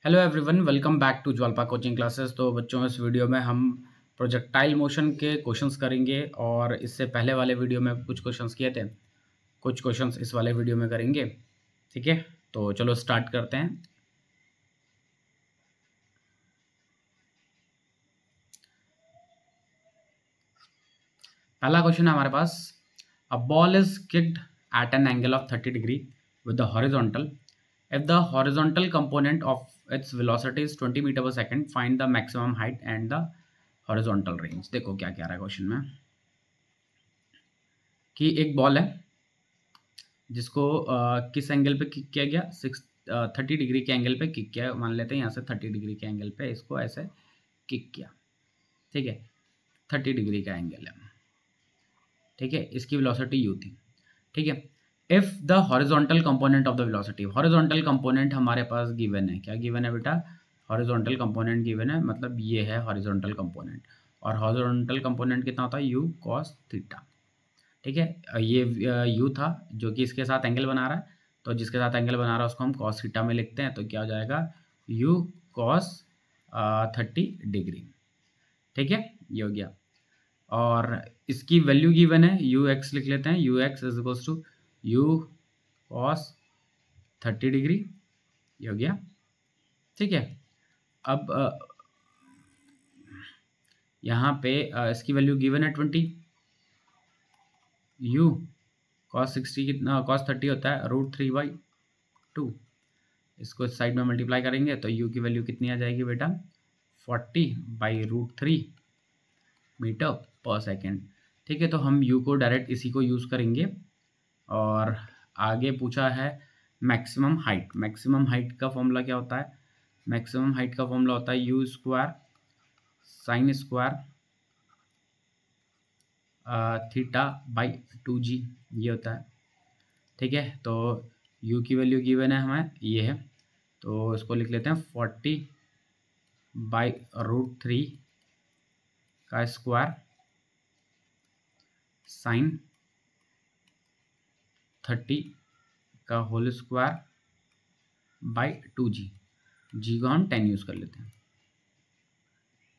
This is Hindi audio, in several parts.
Hello everyone, welcome back to Jwalpa coaching classes. तो बच्चों, इस वीडियो में हम प्रोजेक्टाइल मोशन के क्वेश्चंस करेंगे और इससे पहले वाले वीडियो में कुछ क्वेश्चंस किए थे, कुछ क्वेश्चंस इस वाले वीडियो में करेंगे। ठीक है, तो चलो स्टार्ट करते हैं। पहला क्वेश्चन है हमारे पास, a ball is kicked at an angle of 30 degree with the horizontal. If the horizontal component of its velocity is 20 metre per second, find the maximum height and the horizontal range. देखो क्या कह रहा है क्वेश्चन में कि एक बॉल है जिसको किस एंगल पे किक किया गया, 30 डिग्री के एंगल पे किक किया। मान लेते हैं यहाँ से 30 डिग्री के एंगल पे इसको ऐसे किक किया। ठीक है, 30 डिग्री का एंगल है। ठीक है, इसकी वेलोसिटी यू थी। ठीक है, if the horizontal component of the velocity, horizontal component हमारे पास गिवन है। क्या गिवन है बेटा? हॉरिजॉन्टल कंपोनेंट गिवन है, मतलब ये है हॉरिजॉन्टल कंपोनेंट। और हॉरिजॉन्टल कंपोनेंट कितना होता है? You cos theta. ठीक है, ये यू था जो कि इसके साथ एंगल बना रहा है, तो जिसके साथ एंगल बना रहा है उसको हम कॉस थीटा में लिखते हैं। तो क्या हो जाएगा? U cos 30 degree. ठीक है, ये हो गया। और इसकी वैल्यू गिवन है, यू एक्स लिख लेते हैं। U x is equals to u cos 30 degree. ये हो गया। ठीक है, अब यहाँ पे इसकी वैल्यू गिवन है 20। यू कॉस 60 कितना, कॉस 30 होता है √3/2। इसको इस साइड में मल्टीप्लाई करेंगे तो यू की वैल्यू कितनी आ जाएगी बेटा? 40/√3 मीटर पर सेकेंड। ठीक है, तो हम यू को डायरेक्ट इसी को यूज़ करेंगे। और आगे पूछा है मैक्सिमम हाइट। मैक्सिमम हाइट का फॉर्मूला क्या होता है? मैक्सिमम हाइट का फॉर्मूला होता है u square sine square θ/2g, ये होता है। ठीक है, तो u की वैल्यू गिवन है हमें, ये है। तो इसको लिख लेते हैं 40/√3 का स्क्वायर साइन 30 का होल स्क्वायर बाई 2g। जी को हम 10 यूज़ कर लेते हैं।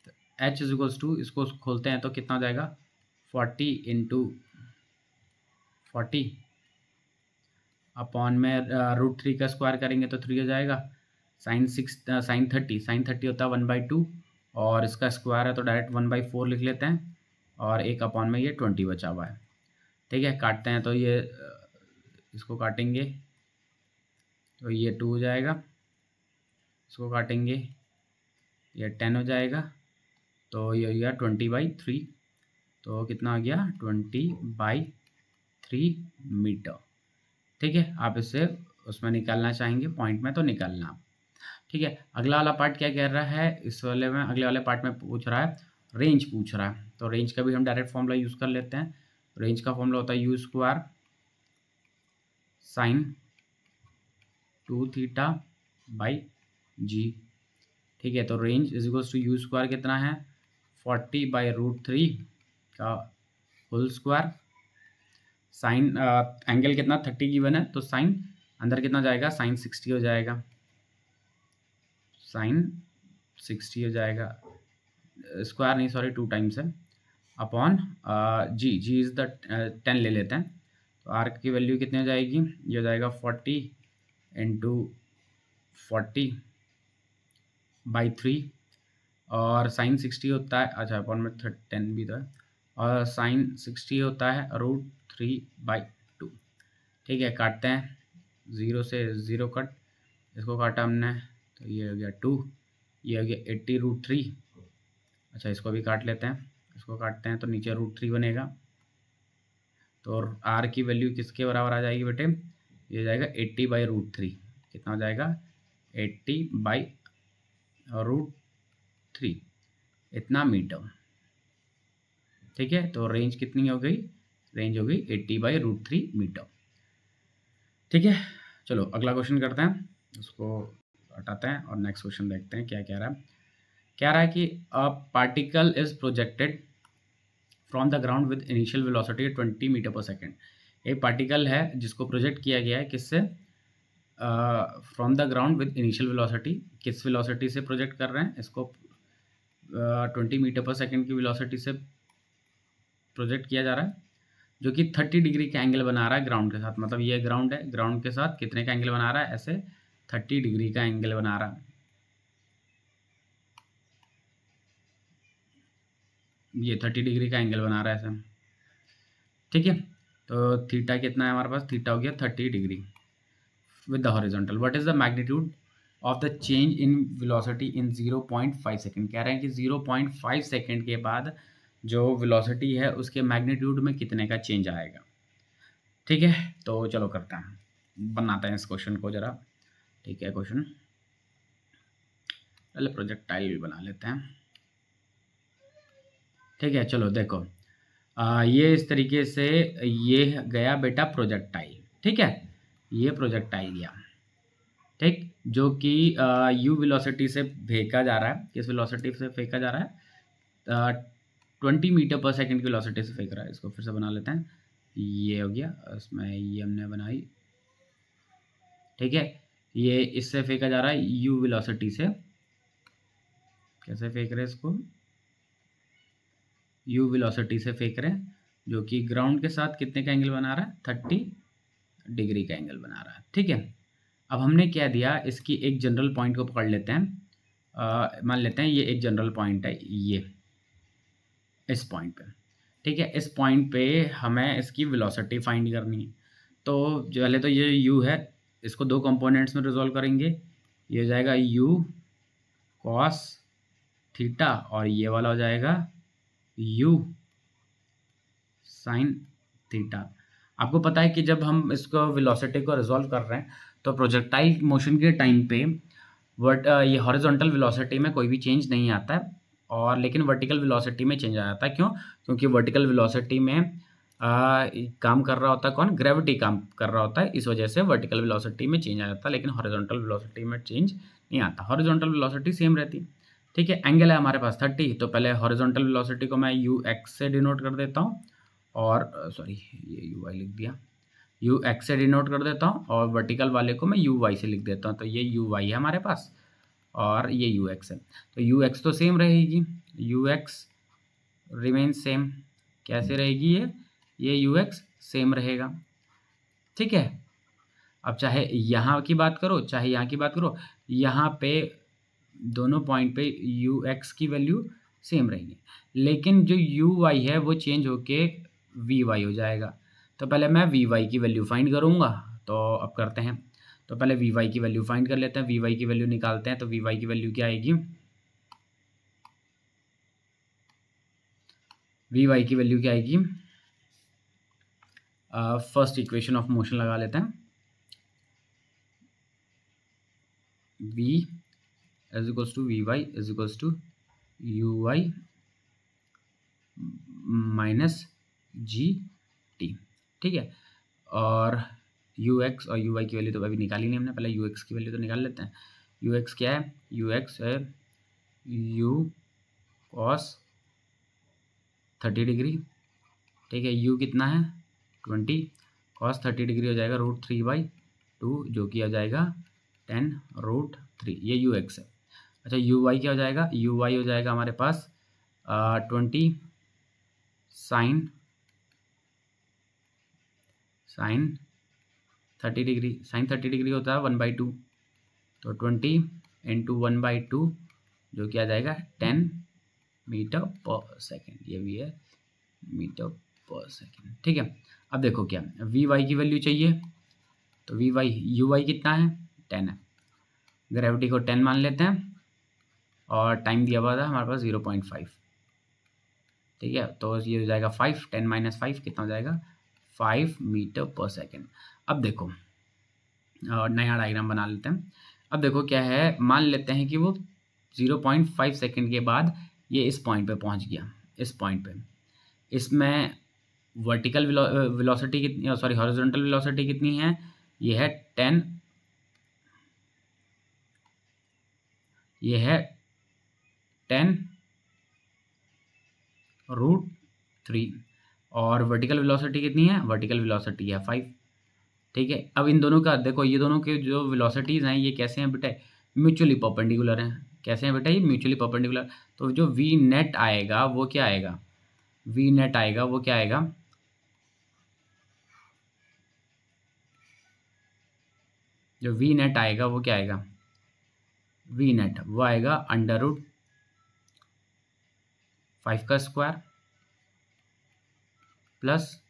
तो h इज इक्वल्स टू, इसको खोलते हैं तो कितना हो जाएगा? 40 × 40 अपॉन में √3 का स्क्वायर करेंगे तो 3 हो जाएगा। साइन 30 होता है 1/2, और इसका स्क्वायर है तो डायरेक्ट 1/4 लिख लेते हैं। और एक अपॉन में ये 20 बचा हुआ है। ठीक है, काटते हैं तो ये इसको काटेंगे तो ये 2 हो जाएगा। इसको काटेंगे ये 10 हो जाएगा। तो ये हो गया 20/3। तो कितना आ गया? 20/3 मीटर। ठीक है, आप इससे उसमें निकालना चाहेंगे पॉइंट में तो निकालना आप। ठीक है, अगला वाला पार्ट क्या कह रहा है इस वाले में? अगले वाले पार्ट में पूछ रहा है रेंज पूछ रहा है। तो रेंज का भी हम डायरेक्ट फॉर्मूला यूज़ कर लेते हैं। रेंज का फॉर्मूला होता है यू स्क्वायर साइन 2θ/g। ठीक है, तो range is equals to u square कितना है? 40/√3 का होल स्क्वायर साइन एंगल कितना? 30 गिवन है, तो साइन अंदर कितना जाएगा? साइन 60 हो जाएगा। साइन 60 हो जाएगा, स्क्वायर नहीं सॉरी 2 टाइम्स है, अपॉन जी इज द 10 ले लेते हैं। तो आर की वैल्यू कितनी हो जाएगी? ये हो जाएगा 40 × 40/3। और साइन 60 होता है, अच्छा अपॉन में 10 भी तो है, और साइन 60 होता है √3/2। ठीक है, काटते हैं, 0 से 0 कट, इसको काटा हमने तो ये हो गया 2, ये हो गया 80√3। अच्छा, इसको भी काट लेते हैं। इसको काटते हैं तो नीचे √3 बनेगा। तो आर की वैल्यू किसके बराबर आ जाएगी बेटे? ये हो जाएगा 80/√3। कितना हो जाएगा? 80/√3, इतना मीटर। ठीक है, तो रेंज कितनी हो गई? रेंज हो गई 80/√3 मीटर। ठीक है, चलो अगला क्वेश्चन करते हैं, उसको हटाते हैं और नेक्स्ट क्वेश्चन देखते हैं क्या कह रहा है। कह रहा है कि a particle is projected from the ground with initial velocity 20 metre per second. एक पार्टिकल है जिसको प्रोजेक्ट किया गया है किससे? From the ground with initial velocity, किस वेलोसिटी से प्रोजेक्ट कर रहे हैं इसको, 20 मीटर पर सेकेंड की वेलोसिटी से प्रोजेक्ट किया जा रहा है, जो कि 30 डिग्री का एंगल बना रहा है ग्राउंड के साथ। मतलब ये ग्राउंड है, ग्राउंड के साथ कितने का एंगल बना रहा है, ऐसे 30 डिग्री का एंगल बना रहा है। ये 30 डिग्री का एंगल बना रहा है ऐसे, ठीक है। तो थीटा कितना है हमारे पास, थीटा हो गया 30 degree with the horizontal. What is the magnitude of the change in velocity in 0.5 second. कह रहे हैं कि 0.5 सेकेंड के बाद जो वेलोसिटी है उसके मैग्नीट्यूड में कितने का चेंज आएगा, ठीक है। तो चलो करते हैं, बनाते हैं इस क्वेश्चन को जरा, ठीक है। क्वेश्चन पहले प्रोजेक्टाइल बना लेते हैं, ठीक है। चलो देखो, ये इस तरीके से ये गया बेटा प्रोजेक्टाइल, ठीक है। ये प्रोजेक्टाइल गया, ठीक, जो कि यू वेलोसिटी से फेंका जा रहा है। किस वेलोसिटी से फेंका जा रहा है, 20 मीटर पर सेकंड की वेलोसिटी से फेंक रहा है। इसको फिर से बना लेते हैं, ये हो गया, इसमें ये हमने बनाई, ठीक है। ये इससे फेंका जा रहा है यू वेलोसिटी से। कैसे फेंक रहे हैं इसको, यू वेलोसिटी से फेंक रहे हैं, जो कि ग्राउंड के साथ कितने का एंगल बना रहा है, 30 डिग्री का एंगल बना रहा है, ठीक है। अब हमने क्या दिया, इसकी एक जनरल पॉइंट को पकड़ लेते हैं। मान लेते हैं ये एक जनरल पॉइंट है, ये इस पॉइंट पे, ठीक है। इस पॉइंट पे हमें इसकी वेलोसिटी फाइंड करनी है। तो जो पहले तो ये u है, इसको दो कंपोनेंट्स में रिजॉल्व करेंगे। ये हो जाएगा u cos थीटा, और ये वाला हो जाएगा u sin थीटा। आपको पता है कि जब हम इसको वेलोसिटी को रिजॉल्व कर रहे हैं तो प्रोजेक्टाइल मोशन के टाइम पे ये हॉरिजॉन्टल वेलोसिटी में कोई भी चेंज नहीं आता है, और लेकिन वर्टिकल वेलोसिटी में चेंज आ जाता है। क्यों, क्योंकि वर्टिकल वेलोसिटी में काम कर रहा होता है कौन, ग्रेविटी काम कर रहा होता है, इस वजह से वर्टिकल वेलोसिटी में चेंज आ जाता है, लेकिन हॉरिजॉन्टल वेलोसिटी में चेंज नहीं आता। हॉरिजॉन्टल वेलोसिटी सेम रहती है, ठीक है। एंगल है हमारे पास 30, तो पहले हॉरिजॉन्टल वेलोसिटी को मैं यू एक्स से डिनोट कर देता हूँ, और सॉरी ये यू वाई लिख दिया, यू एक्स से डिनोट कर देता हूँ, और वर्टिकल वाले को मैं यू वाई से लिख देता हूँ। तो ये यू वाई है हमारे पास, और ये यू एक्स है। तो यू एक्स तो सेम रहेगी, यू एक्स रिमेन सेम। कैसे रहेगी ये यू एक्स सेम रहेगा, ठीक है। अब चाहे यहाँ की बात करो चाहे यहाँ की बात करो, यहाँ पे दोनों पॉइंट पे यू एक्स की वैल्यू सेम रहेगी, लेकिन जो यू वाई है वो चेंज होके वी वाई हो जाएगा। तो पहले मैं वी वाई की वैल्यू फाइंड करूँगा, तो अब करते हैं। तो पहले वी वाई की वैल्यू फाइंड कर लेते हैं, वी वाई की वैल्यू निकालते हैं। तो वी वाई की वैल्यू क्या आएगी, वी वाई की वैल्यू क्या आएगी, फर्स्ट इक्वेशन ऑफ मोशन लगा लेते हैं, v is equals to v y is equals to u y minus g t, ठीक है। और यू एक्स और यू वाई की वैल्यू तो अभी निकाली नहीं हमने, पहले यू एक्स की वैल्यू तो निकाल लेते हैं। यू एक्स क्या है, यू एक्स है यू कॉस 30 डिग्री, ठीक है। यू कितना है 20, कॉस 30 डिग्री हो जाएगा √3/2, जो कि आ जाएगा 10√3, ये यू एक्स है। अच्छा यू वाई क्या हो जाएगा, यू वाई हो जाएगा हमारे पास 20 साइन 30 डिग्री, साइन 30 डिग्री होता है 1/2, तो 20 इंटू 1/2, जो कि आ जाएगा 10 मीटर पर सेकेंड, ये भी है मीटर पर सेकेंड, ठीक है। अब देखो क्या वी वाई की वैल्यू चाहिए, तो वी वाई यू वाई कितना है 10 है, ग्रेविटी को 10 मान लेते हैं, और टाइम दिया हुआ था हमारे पास 0.5, ठीक है। तो ये हो जाएगा 5, 10 - 5 कितना हो जाएगा 5 मीटर पर सेकेंड। अब देखो नया डायग्राम बना लेते हैं। अब देखो क्या है, मान लेते हैं कि वो 0.5 सेकेंड के बाद ये इस पॉइंट पे पहुंच गया, इस पॉइंट पे। इसमें वर्टिकल वेलोसिटी कितनी, सॉरी हॉरिजॉन्टल वेलोसिटी कितनी है, ये है 10, ये है 10√3, और वर्टिकल वेलोसिटी कितनी है, वर्टिकल वेलोसिटी है 5, ठीक है। अब इन दोनों का देखो, ये दोनों के जो वेलोसिटीज़ हैं ये कैसे हैं बेटा, म्यूचुअली परपेंडिकुलर हैं। कैसे हैं बेटा, ये म्यूचुअली परपेंडिकुलर। तो जो वी नेट आएगा वो क्या आएगा, वी नेट आएगा वो क्या आएगा, जो वी नेट आएगा वो क्या आएगा, वी नेट वो आएगा √5 का स्क्वायर प्लस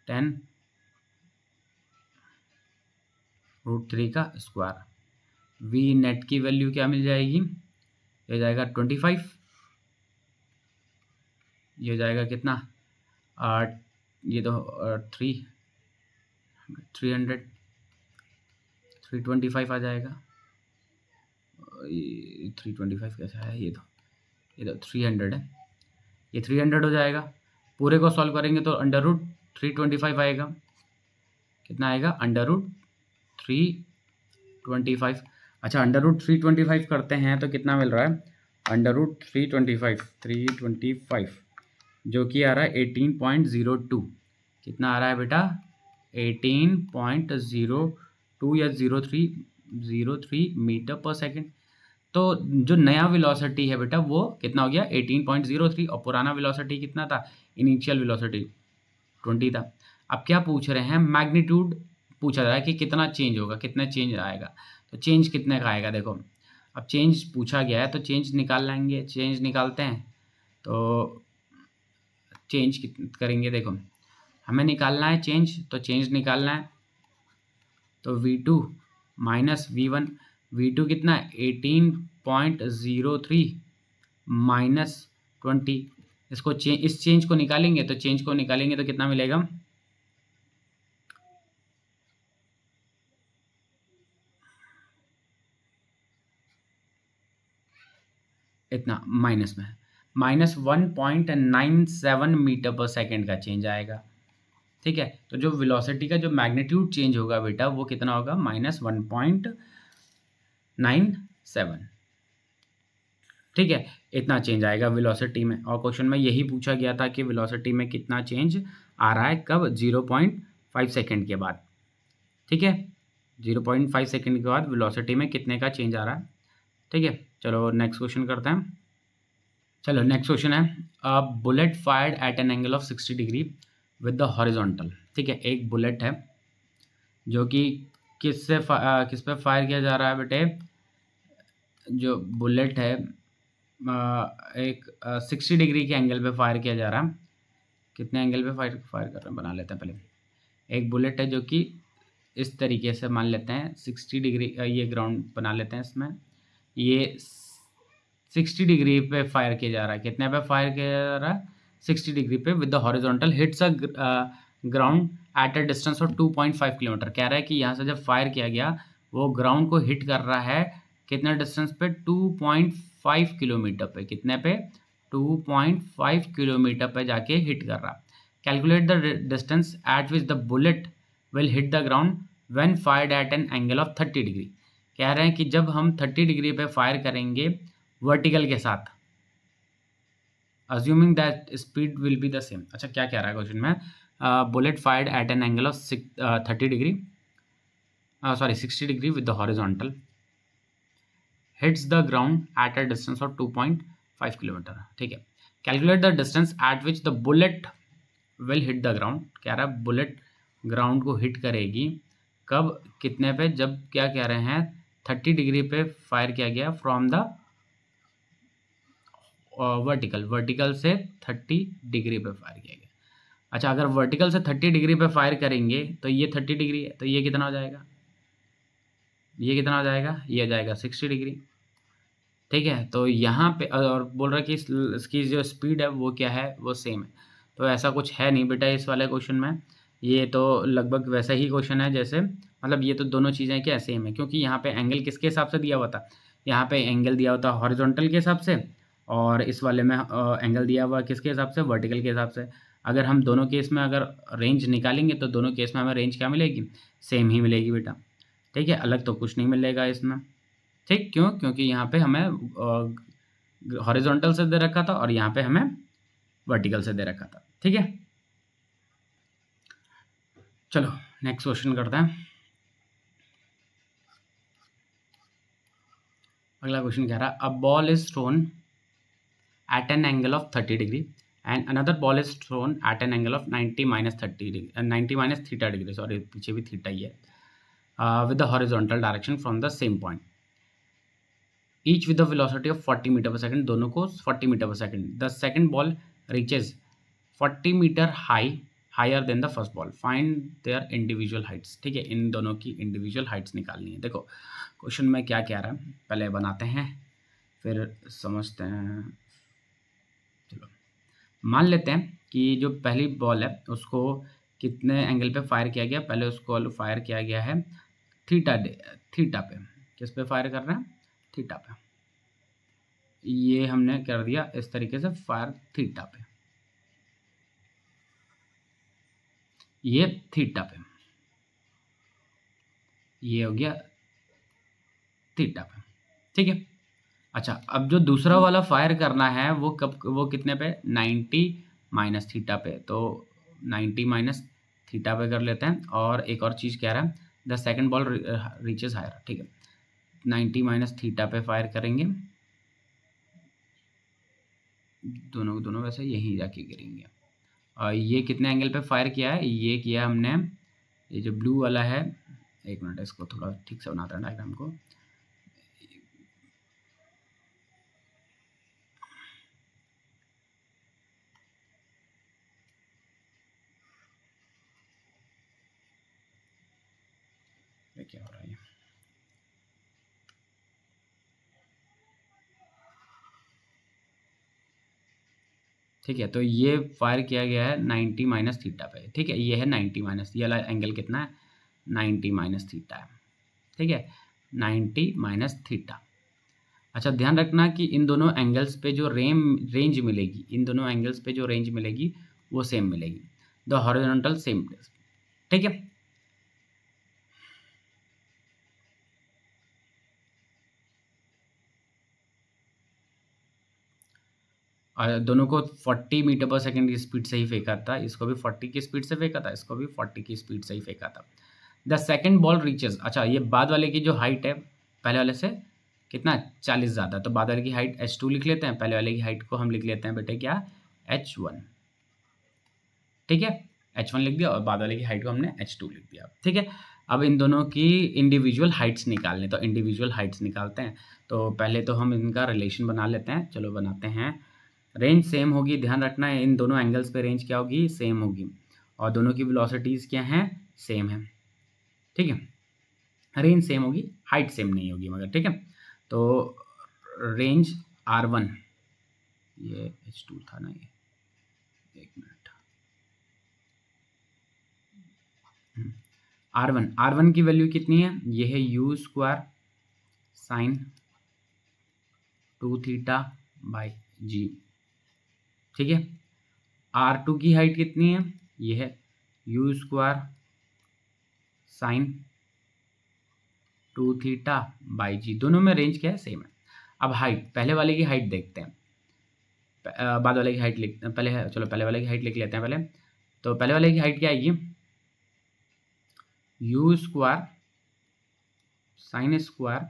10√3 का स्क्वायर। वी नेट की वैल्यू क्या मिल जाएगी, ये जाएगा 25, ये जाएगा कितना, ये तो 325 आ जाएगा। 325 कैसा है, ये तो 300 है, ये 300 हो जाएगा। पूरे को सॉल्व करेंगे तो √325 आएगा। कितना आएगा, √325। अच्छा, √325 करते हैं तो कितना मिल रहा है, √325 जो कि आ रहा है 18.02। कितना आ रहा है बेटा, 18.02 या 03 मीटर पर सेकेंड। तो जो नया वेलोसिटी है बेटा वो कितना हो गया, 18.03, और पुराना वेलोसिटी कितना था, इनिशियल वेलोसिटी 20 था। अब क्या पूछ रहे हैं, मैग्नीट्यूड पूछा जा रहा है कि कितना चेंज होगा, कितना चेंज आएगा। तो चेंज कितने का आएगा, देखो अब चेंज पूछा गया है तो चेंज निकाल लेंगे, चेंज निकालते हैं। तो चेंज करेंगे, देखो हमें निकालना है चेंज, तो चेंज निकालना है तो V2 माइनस V1, V2 कितना है 18.03 माइनस 20। इसको इस चेंज को निकालेंगे तो कितना मिलेगा, इतना माइनस में -1.97 मीटर पर सेकेंड का चेंज आएगा। ठीक है, तो जो वेलोसिटी का जो मैग्नीट्यूड चेंज होगा बेटा वो कितना होगा, -1.97। ठीक है, इतना चेंज आएगा वेलोसिटी में। और क्वेश्चन में यही पूछा गया था कि वेलोसिटी में कितना चेंज आ रहा है, कब, 0.5 सेकेंड के बाद। ठीक है, 0.5 सेकेंड के बाद वेलोसिटी में कितने का चेंज आ रहा है। ठीक है, चलो नेक्स्ट क्वेश्चन करते हैं। चलो नेक्स्ट क्वेश्चन है, a bullet fired at an angle of 60 degree with the horizontal. ठीक है, एक बुलेट है जो कि किस पे फायर किया जा रहा है बेटे, जो बुलेट है एक 60 डिग्री के एंगल पे फायर किया जा रहा है। कितने एंगल पे फायर कर रहे हैं, बना लेते हैं पहले। एक बुलेट है जो कि इस तरीके से मान लेते हैं 60 डिग्री, ये ग्राउंड बना लेते हैं इसमें, ये 60 डिग्री पे फायर किया जा रहा है। कितने पे फायर किया जा रहा है, 60 डिग्री पे with the horizontal hits a ground at a distance of 2.5 kilometre. कह रहा है कि यहाँ से जब फायर किया गया वो ग्राउंड को हिट कर रहा है कितने डिस्टेंस पे, 2.5 किलोमीटर पे। कितने पे, 2.5 किलोमीटर पे जाके हिट कर रहा है। Calculate the distance eight which the bullet will hit the ground when fired at an angle of 30 degree. कह रहे हैं कि जब हम 30 डिग्री पे फायर करेंगे वर्टिकल के साथ, assuming that speed will be the same. अच्छा, क्या कह रहा है क्वेश्चन में, bullet fired at an angle of 30 degree, sorry 60 degree with the horizontal, hits the ground at a distance of 2.5 kilometre. ठीक है, calculate the distance eight which the bullet will hit the ground. कह रहा है बुलेट ग्राउंड को हिट करेगी कब, कितने पे, जब क्या कह रहे हैं 30 डिग्री पे फायर किया गया फ्रॉम द वर्टिकल से 30 डिग्री पे फायर किया गया। अच्छा, अगर वर्टिकल से 30 डिग्री पे फायर करेंगे तो ये 30 डिग्री है, तो ये कितना हो जाएगा, ये कितना हो जाएगा, ये आ जाएगा 60 डिग्री। ठीक है, तो यहाँ पे और बोल रहा है कि इसकी जो स्पीड है वो क्या है, वो सेम है। तो ऐसा कुछ है नहीं बेटा इस वाले क्वेश्चन में, ये तो लगभग वैसा ही क्वेश्चन है जैसे, मतलब ये तो दोनों चीज़ें क्या सेम है, क्योंकि यहाँ पे एंगल किसके हिसाब से दिया हुआ था, यहाँ पे एंगल दिया हुआ था हॉरिजॉन्टल के हिसाब से, और इस वाले में एंगल दिया हुआ किसके हिसाब से, वर्टिकल के हिसाब से। अगर हम दोनों केस में अगर रेंज निकालेंगे तो दोनों केस में हमें रेंज क्या मिलेगी, सेम ही मिलेगी बेटा। ठीक है, अलग तो कुछ नहीं मिलेगा इसमें। ठीक, क्यों, क्योंकि यहाँ पे हमें हॉरिजॉन्टल से दे रखा था और यहाँ पे हमें वर्टिकल से दे रखा था। ठीक है, चलो नेक्स्ट क्वेश्चन करते हैं। अगला क्वेश्चन कह रहा है, a ball is thrown at an angle of 30 degree and another ball is thrown at an angle of 90 minus 30 degree 90 minus theta degree, sorry पीछे भी थीटा ही है, with the horizontal direction from the same point, each with the velocity of 40 metre per second, दोनों को 40 metre per second. The second ball reaches 40 metre higher than the first ball, find their individual Heights. ठीक है, इन दोनों की इंडिविजुअल हाइट्स निकालनी है। देखो क्वेश्चन में क्या कह रहा है, पहले बनाते हैं फिर समझते हैं। चलो मान लेते हैं कि जो पहली बॉल है उसको कितने एंगल पे फायर किया गया, पहले उसको फायर किया गया है थीटा पे। किस पे फायर कर रहे हैं? थीटा पे। ये हमने कर दिया इस तरीके से फायर थीटा पे, ये थीटा पे, ये हो गया थीटा पे। ठीक है, अच्छा अब जो दूसरा वाला फायर करना है वो वो कितने पे? 90 माइनस थीटा पे, तो 90 माइनस थीटा पे कर लेते हैं। और एक और चीज़ कह रहा है, the second ball reaches higher. ठीक है, 90 माइनस थीटा पे फायर करेंगे, दोनों वैसे यहीं जाके गिरेंगे। और ये कितने एंगल पे फायर किया है? ये किया हमने, ये जो ब्लू वाला है, एक मिनट इसको थोड़ा ठीक से बनाते हैं डायग्राम को। क्या हो रहा है? ठीक है, तो ये फायर किया गया है 90 माइनस थीटा पे। ठीक है, ये है 90 माइनस, ये वाला एंगल कितना है? 90 माइनस थीटा है। ठीक है, 90 माइनस थीटा। अच्छा ध्यान रखना कि इन दोनों एंगल्स पे जो रेंज मिलेगी, इन दोनों एंगल्स पे जो रेंज मिलेगी वो सेम मिलेगी, द हॉरिजॉन्टल सेम। ठीक है, और दोनों को 40 मीटर पर सेकंड की स्पीड से ही फेंका था, इसको भी 40 की स्पीड से फेंका था, इसको भी 40 की स्पीड से ही फेंका था। द सेकंड बॉल रीचेस, अच्छा ये बाद वाले की जो हाइट है पहले वाले से कितना 40 ज़्यादा, तो बाद वाले की हाइट h2 लिख लेते हैं, पहले वाले की हाइट को हम लिख लेते हैं बेटे क्या? h1। ठीक है, h1 लिख दिया और बाद वाले की हाइट को हमने h2 लिख दिया। ठीक है, अब इन दोनों की इंडिविजुअल हाइट्स निकालने, तो इंडिविजुअल हाइट्स निकालते हैं। तो पहले तो हम इनका रिलेशन बना लेते हैं, चलो बनाते हैं। रेंज सेम होगी, ध्यान रखना है इन दोनों एंगल्स पे रेंज क्या होगी? सेम होगी, और दोनों की वेलोसिटीज़ क्या हैं? सेम है। ठीक है, रेंज सेम होगी, हाइट सेम नहीं होगी मगर। ठीक है, तो रेंज R1, ये H2 था ना, ये एक मिनट, R1 की वैल्यू कितनी है? ये है u square sine 2 theta by g. ठीक है, R2 की हाइट कितनी है? ये है u square sine 2 theta by g, दोनों में रेंज क्या है? सेम है। अब हाइट, पहले वाले की हाइट देखते हैं, बाद वाले की हाइट लिख पहले, चलो पहले वाले की हाइट लिख लेते हैं पहले। तो पहले वाले की हाइट क्या आएगी? u square sine square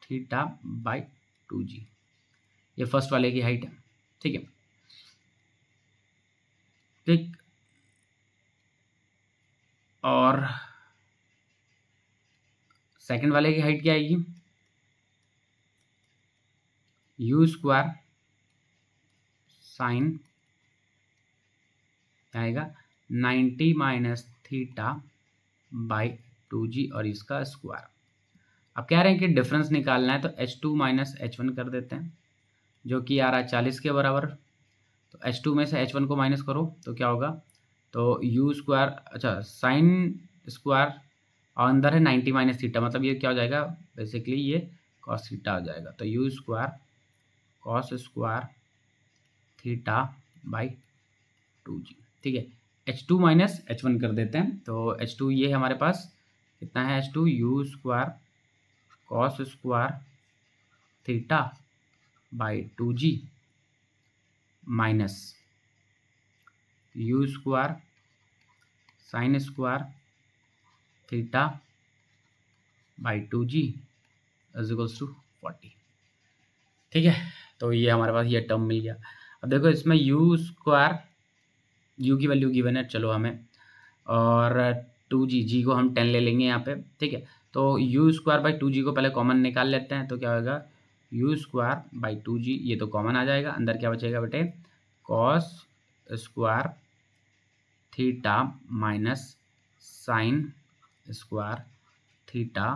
theta by 2g, ये फर्स्ट वाले की हाइट है। ठीक है, ठीक, और सेकंड वाले की हाइट क्या आएगी? u स्क्वायर साइन क्या आएगा? 90 माइनस थीटा बाई 2g और इसका स्क्वायर। अब कह रहे हैं कि डिफरेंस निकालना है, तो h2 माइनस h1 कर देते हैं, जो कि आ रहा है 40 के बराबर। तो h2 में से h1 को माइनस करो तो क्या होगा? तो u स्क्वायर, अच्छा साइन स्क्वायर और अंदर है 90 माइनस थीटा, मतलब ये क्या हो जाएगा? बेसिकली ये कॉस थीटा हो जाएगा। तो u square cos square theta by 2g। ठीक है, h2 माइनस h1 कर देते हैं, तो h2 ये हमारे पास कितना है? h2 u square cos square theta by 2g minus u square sine square theta by 2g is equals to 40। ठीक है, तो ये हमारे पास ये टर्म मिल गया। अब देखो इसमें यू स्क्वायर, यू की वैल्यू गिवन है चलो हमें, और 2g, जी को हम 10 ले लेंगे यहाँ पे। ठीक है, तो यू स्क्वायर बाई 2g को पहले कॉमन निकाल लेते हैं, तो क्या होगा यू स्क्वायर बाई 2g, ये तो कॉमन आ जाएगा, अंदर क्या बचेगा बेटे cos square theta minus sine square theta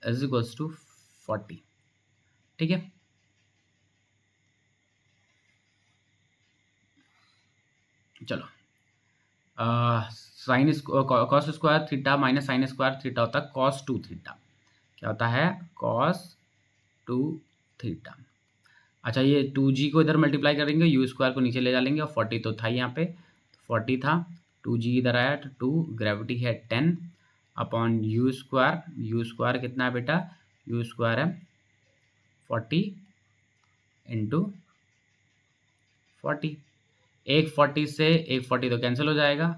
is equals to 40। ठीक है, चलो sine cos square theta minus sine square theta होता है कॉस 2 थीटा। क्या होता है कॉस 2 थीटा। अच्छा, ये 2g को इधर मल्टीप्लाई करेंगे, यू स्क्वायर को नीचे ले डालेंगे, और 40 तो था यहाँ पे, 40 था, 2g इधर आया तो 2, ग्रेविटी है 10 अपॉन यू स्क्वायर कितना है बेटा, यू स्क्वायर है 40 इंटू 40, एक 40 से एक 40 तो कैंसिल हो जाएगा,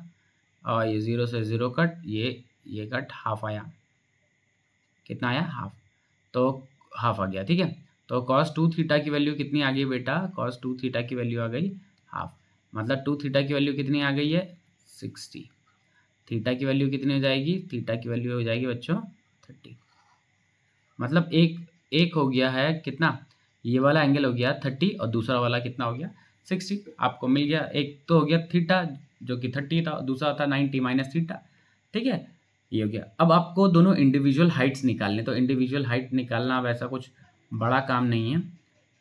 और ये 0 से 0 कट, ये कट हाफ आया, कितना आया हाफ, तो हाफ आ गया। ठीक है, तो cos 2 थीटा की वैल्यू कितनी आ गई बेटा, cos 2 थीटा की वैल्यू आ गई हाफ, मतलब 2 थीटा की वैल्यू कितनी आ गई है 60। थीटा की वैल्यू कितनी हो जाएगी, थीटा की वैल्यू हो जाएगी बच्चों 30, मतलब एक हो गया है कितना, ये वाला एंगल हो गया 30 और दूसरा वाला कितना हो गया 60, आपको मिल गया। एक तो हो गया थीटा जो कि 30 था, दूसरा था 90 माइनस थीटा। ठीक है, ये हो गया। अब आपको दोनों इंडिविजुअल हाइट्स निकालने, तो इंडिविजुअल हाइट निकालना वैसा कुछ बड़ा काम नहीं है,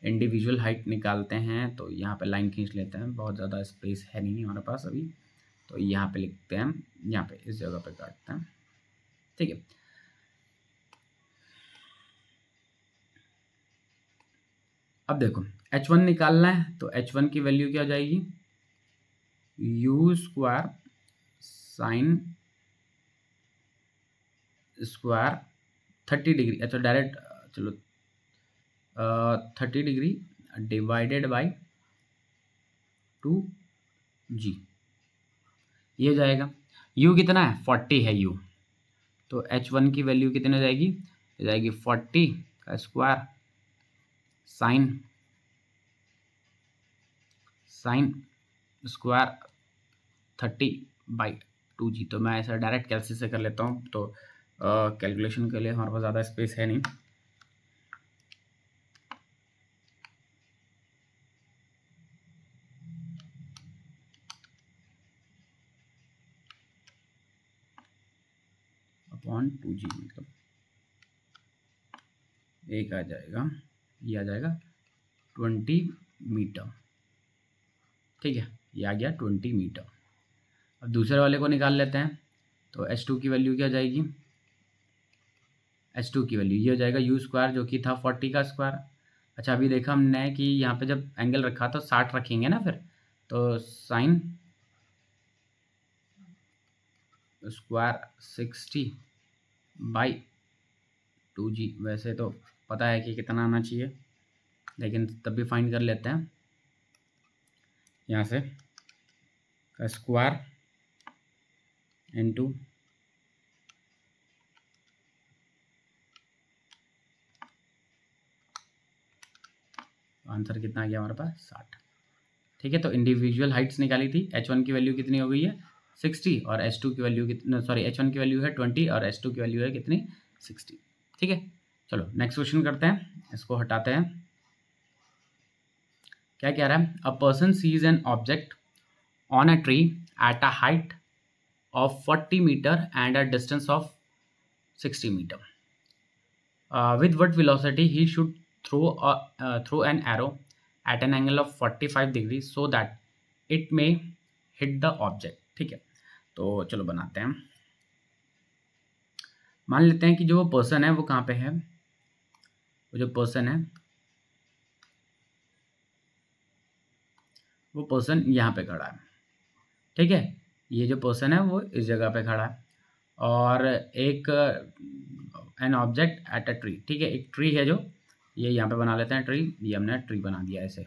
इंडिविजुअल हाइट निकालते हैं। तो यहाँ पे लाइन खींच लेते हैं, बहुत ज़्यादा स्पेस है नहीं हमारे पास अभी, तो यहाँ पे लिखते हैं, यहाँ पे इस जगह पे काटते हैं। ठीक है, अब देखो h1 निकालना है, तो h1 की वैल्यू क्या हो जाएगी, you square sine square 30 degree, अच्छा डायरेक्ट चलो 30 डिग्री डिवाइडेड बाई 2g, ये हो जाएगा। u कितना है 40 है u, तो h1 की वैल्यू कितनी हो जाएगी, हो जाएगी 40 का square sine square 30 by 2g। तो मैं ऐसा डायरेक्ट कैलसी से कर लेता हूँ, तो कैलकुलेशन के लिए हमारे पास ज़्यादा स्पेस है नहीं। अपॉन 2g मतलब एक आ जाएगा, ये आ जाएगा 20 मीटर। ठीक है, ये आ गया 20 मीटर। अब दूसरे वाले को निकाल लेते हैं, तो h2 की वैल्यू क्या जाएगी, h2 की वैल्यू ये हो जाएगा यू स्क्वायर जो कि था 40 का स्क्वायर। अच्छा, अभी देखा हमने कि यहाँ पे जब एंगल रखा तो 60 रखेंगे ना फिर, तो साइन स्क्वायर 60 बाई 2g, वैसे तो पता है कि कितना आना चाहिए, लेकिन तब भी फाइंड कर लेते हैं यहाँ से, का स्क्वायर इनटू आंसर कितना आ गया हमारे पास 60। ठीक है, तो इंडिविजुअल हाइट्स निकाली थी, h1 की वैल्यू कितनी हो गई है 60, और h2 की वैल्यू कितनी, सॉरी h1 की वैल्यू है 20 और h2 की वैल्यू है कितनी 60। ठीक है, चलो नेक्स्ट क्वेश्चन करते हैं, इसको हटाते हैं। क्या कह रहा है, a person sees an object on a tree at a height of 40 meter and a distance of 60 meter. With what velocity he should throw an arrow at an angle of 45 degrees so that it may hit the object. ठीक है, तो चलो बनाते हैं। मान लेते हैं कि जो पर्सन है वो कहाँ पे है, वो जो पर्सन है वो पर्सन यहाँ पे खड़ा है। ठीक है, ये जो पर्सन है वो इस जगह पे खड़ा है, और एक an object at a tree. ठीक है, एक ट्री है जो, ये यहाँ पे बना लेते हैं ट्री, ये हमने ट्री बना दिया ऐसे।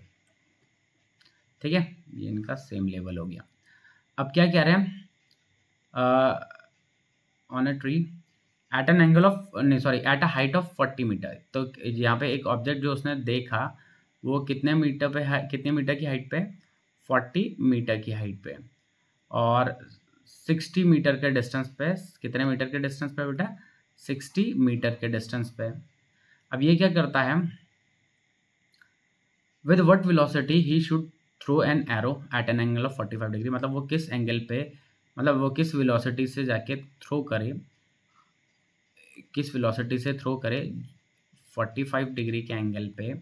ठीक है, ये इनका सेम लेवल हो गया। अब क्या कह रहे हैं, on a tree at an angle of, नहीं sorry, at a height of 40 metre. तो यहाँ पे एक ऑब्जेक्ट जो उसने देखा वो कितने मीटर पे है, कितने मीटर की हाइट पे, 40 मीटर की हाइट पे, और 60 मीटर के डिस्टेंस पे, कितने मीटर के डिस्टेंस पे बेटा, 60 मीटर के डिस्टेंस पे। अब ये क्या करता है, with what velocity he should throw an arrow at an angle of 45 degree, मतलब वो किस एंगल पे, मतलब वो किस वेलोसिटी से जाके थ्रो करे, किस वेलोसिटी से थ्रो करे 45 डिग्री के एंगल पे,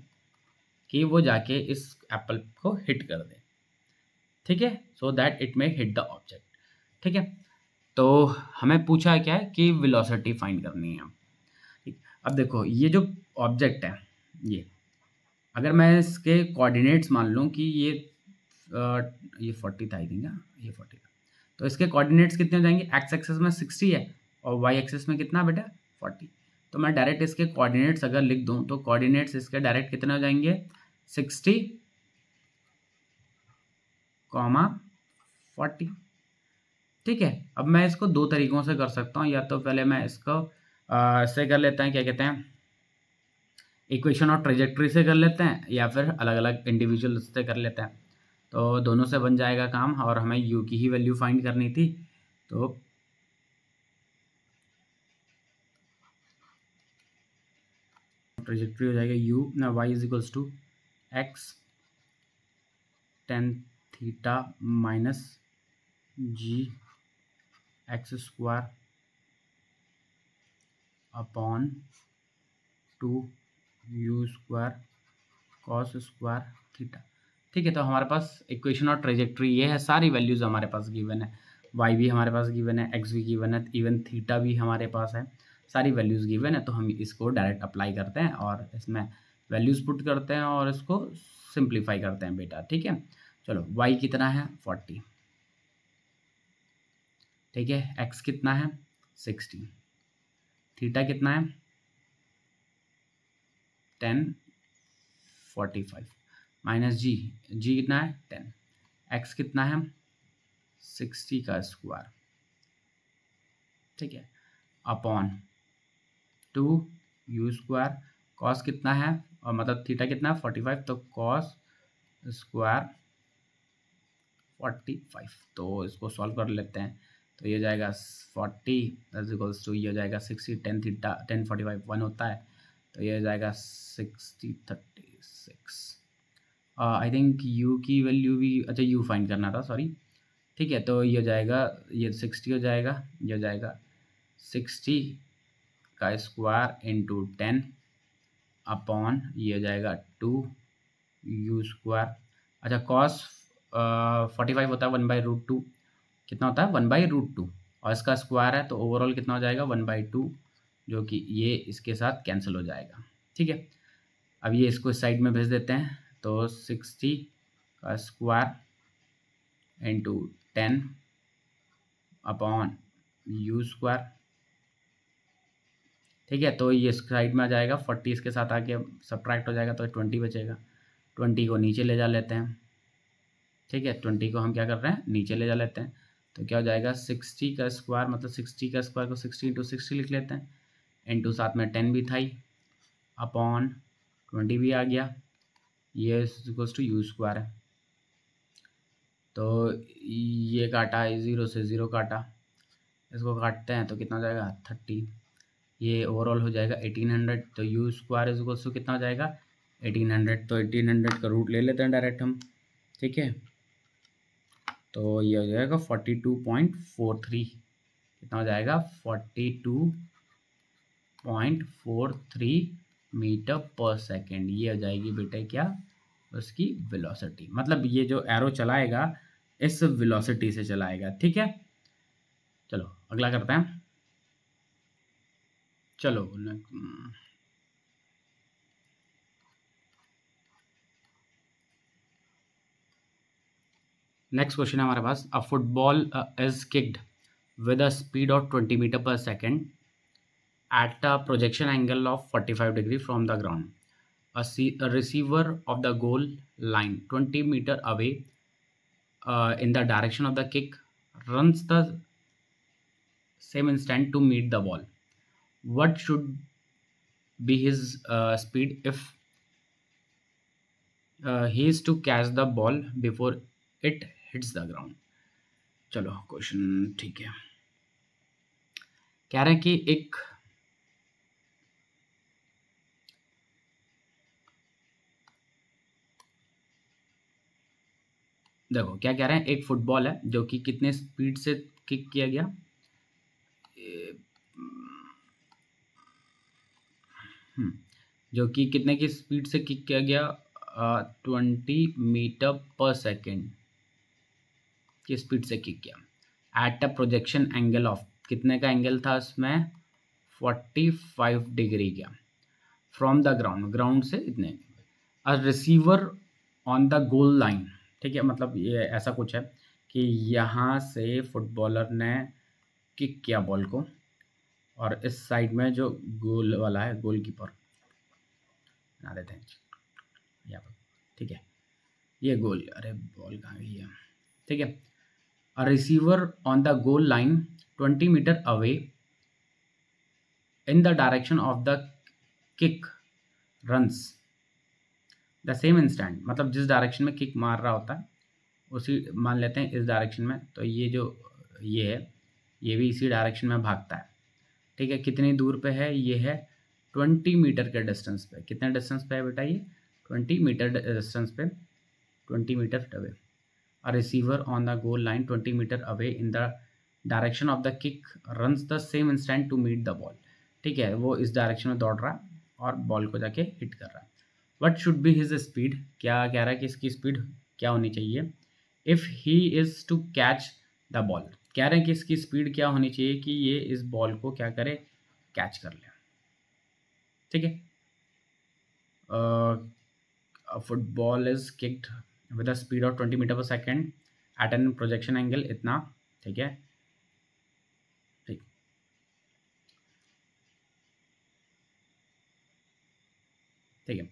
कि वो जाके इस एप्पल को हिट कर दे, ठीक है, so that it may hit the object. ठीक है, तो हमें पूछा क्या है कि वेलोसिटी फाइंड करनी है। ठीक, अब देखो ये जो ऑब्जेक्ट है, ये अगर मैं इसके कोऑर्डिनेट्स मान लूँ कि ये 40 था आई थिंक, ये 40 था, तो इसके कोऑर्डिनेट्स कितने हो जाएंगे, एक्स एक्सिस में 60 है और वाई एक्सिस में कितना बेटा 40। तो मैं डायरेक्ट इसके कोऑर्डिनेट्स अगर लिख दूँ तो कोऑर्डिनेट्स इसके डायरेक्ट कितने हो जाएंगे, 60, 40। ठीक है, अब मैं इसको दो तरीकों से कर सकता हूँ, या तो पहले मैं इसको से कर लेता है, क्या कहते हैं, इक्वेशन और ट्रेजेक्ट्री से कर लेते हैं, या फिर अलग अलग इंडिविजुअल से कर लेते हैं। तो दोनों से बन जाएगा काम, और हमें यू की ही वैल्यू फाइंड करनी थी। तो ट्रेजेक्ट्री हो जाएगा यू ना y is equals to x tan theta minus g x square upon 2 u square cos square theta. ठीक है, तो हमारे पास इक्वेशन और ट्रेजेक्ट्री ये है, सारी वैल्यूज़ हमारे पास गिवन है, वाई भी हमारे पास गिवन है, एक्स भी गिवन है, इवन थीटा भी हमारे पास है, सारी वैल्यूज़ गिवन है। तो हम इसको डायरेक्ट अप्लाई करते हैं और इसमें वैल्यूज़ पुट करते हैं और इसको सिंप्लीफाई करते हैं बेटा। ठीक है, चलो वाई कितना है 40, ठीक है, एक्स कितना है 60, थीटा कितना है 1045 माइनस जी, जी कितना है 10, एक्स कितना है 60 का स्क्वायर, ठीक है, अपॉन 2 यू स्क्वायर, कॉस कितना है, और मतलब थीटा कितना है 45, तो कॉस स्क्वायर 45। तो इसको सॉल्व कर लेते हैं, तो ये जाएगा 40 इक्वल्स टू, ये हो जाएगा 60, 10 थीटा 10 45 1 होता है, तो ये हो जाएगा 60 36। आई थिंक यू की वैल्यू भी, अच्छा यू फाइंड करना था, सॉरी। ठीक है, तो ये हो जाएगा, ये 60 हो जाएगा, ये हो जाएगा 60 का स्क्वायर इंटू 10 अपॉन, ये हो जाएगा 2 यू स्क्वायर। अच्छा कॉस 45 होता है 1/√2, कितना होता है 1/√2, और इसका स्क्वायर है तो ओवरऑल कितना हो जाएगा 1/2, जो कि ये इसके साथ कैंसिल हो जाएगा। ठीक है, अब ये इसको इस साइड में भेज देते हैं, तो 60 का square into 10 upon you square. ठीक है, तो ये साइड में आ जाएगा, 40 इसके साथ आके सब्ट्रैक्ट हो जाएगा तो 20 बचेगा, 20 को नीचे ले जा लेते हैं। ठीक है, 20 को हम क्या कर रहे हैं, नीचे ले जा लेते हैं, तो क्या हो जाएगा 60 का स्क्वायर, मतलब 60 का स्क्वायर को 60 इंटू 60 लिख लेते हैं, इंटू साथ में 10 भी था ही, अपॉन 20 भी आ गया, ये इक्वल्स टू यू स्क्वायर है। तो ये काटा, 0 से 0 काटा, इसको काटते हैं तो कितना हो जाएगा 30, ये ओवरऑल हो जाएगा 1800, तो u square is equals to कितना हो जाएगा 1800, तो 1800 का रूट ले लेते हैं डायरेक्ट हम। ठीक है, तो ये हो जाएगा 42.43, कितना हो जाएगा 42.43 मीटर पर सेकेंड, ये हो जाएगी बेटे क्या उसकी वेलोसिटी, मतलब ये जो एरो चलाएगा इस वेलोसिटी से चलाएगा। ठीक है, चलो अगला करते हैं। चलो नेक्स्ट क्वेश्चन है हमारे पास, a football is kicked with a speed of 20 metre per second at a projection angle of 45 degree from the ground, a receiver of the goal line 20 meter away in the direction of the kick runs the same instant to meet the ball. What should be his speed if he is to catch the ball before it hits the ground? चलो क्वेश्चन ठीक है। कह रहे हैं कि एक देखो क्या कह रहे हैं, एक फुटबॉल है जो कि कितने स्पीड से किक किया गया, जो कि कितने की स्पीड से किक किया गया, 20 मीटर पर सेकेंड की स्पीड से किक किया eight a projection angle of, कितने का एंगल था उसमें, 45 डिग्री का, फ्रॉम द ग्राउंड, ग्राउंड से इतने, अ receiver on the goal line. ठीक है, मतलब ये ऐसा कुछ है कि यहाँ से फुटबॉलर ने किक किया बॉल को, और इस साइड में जो गोल वाला है, गोल कीपर बना देते हैं यहाँ पर। ठीक है, ये गोल, अरे बॉल कहाँ गई है। ठीक है, a receiver on the goal line 20 metre away in the direction of the kick runs the same instant, मतलब जिस डायरेक्शन में किक मार रहा होता है उसी, मान लेते हैं इस डायरेक्शन में, तो ये जो ये है ये भी इसी डायरेक्शन में भागता है। ठीक है, कितनी दूर पे है, ये है 20 मीटर के डिस्टेंस पे। कितने डिस्टेंस पे है बेटा, ये 20 मीटर डिस्टेंस पे, 20 metre away. A receiver on the goal line 20 metre away in the direction of the kick runs the same instant to meet the ball. ठीक है, वो इस डायरेक्शन में दौड़ रहा है और बॉल को जाके हिट कर रहा है। What should be his speed, क्या कह रहा है कि इसकी स्पीड क्या होनी चाहिए, if he is to catch the ball. कह रहे हैं कि इसकी स्पीड क्या होनी चाहिए कि ये इस बॉल को क्या करे, कैच कर ले। ठीक है, football is kicked with a speed of 20 metre per second at an projection angle इतना। ठीक है, ठीक ठीक है,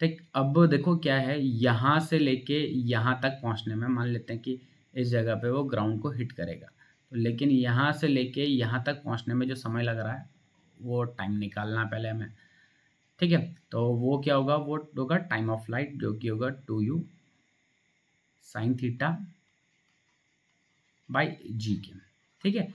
ठीक। अब देखो क्या है, यहाँ से लेके यहाँ तक पहुँचने में मान लेते हैं कि इस जगह पे वो ग्राउंड को हिट करेगा, तो लेकिन यहाँ से लेके यहाँ तक पहुँचने में जो समय लग रहा है वो टाइम निकालना है पहले हमें। ठीक है, तो वो क्या होगा, वो होगा टाइम ऑफ फ्लाइट, जो कि होगा 2u साइन थीटा बाई जी के। ठीक है,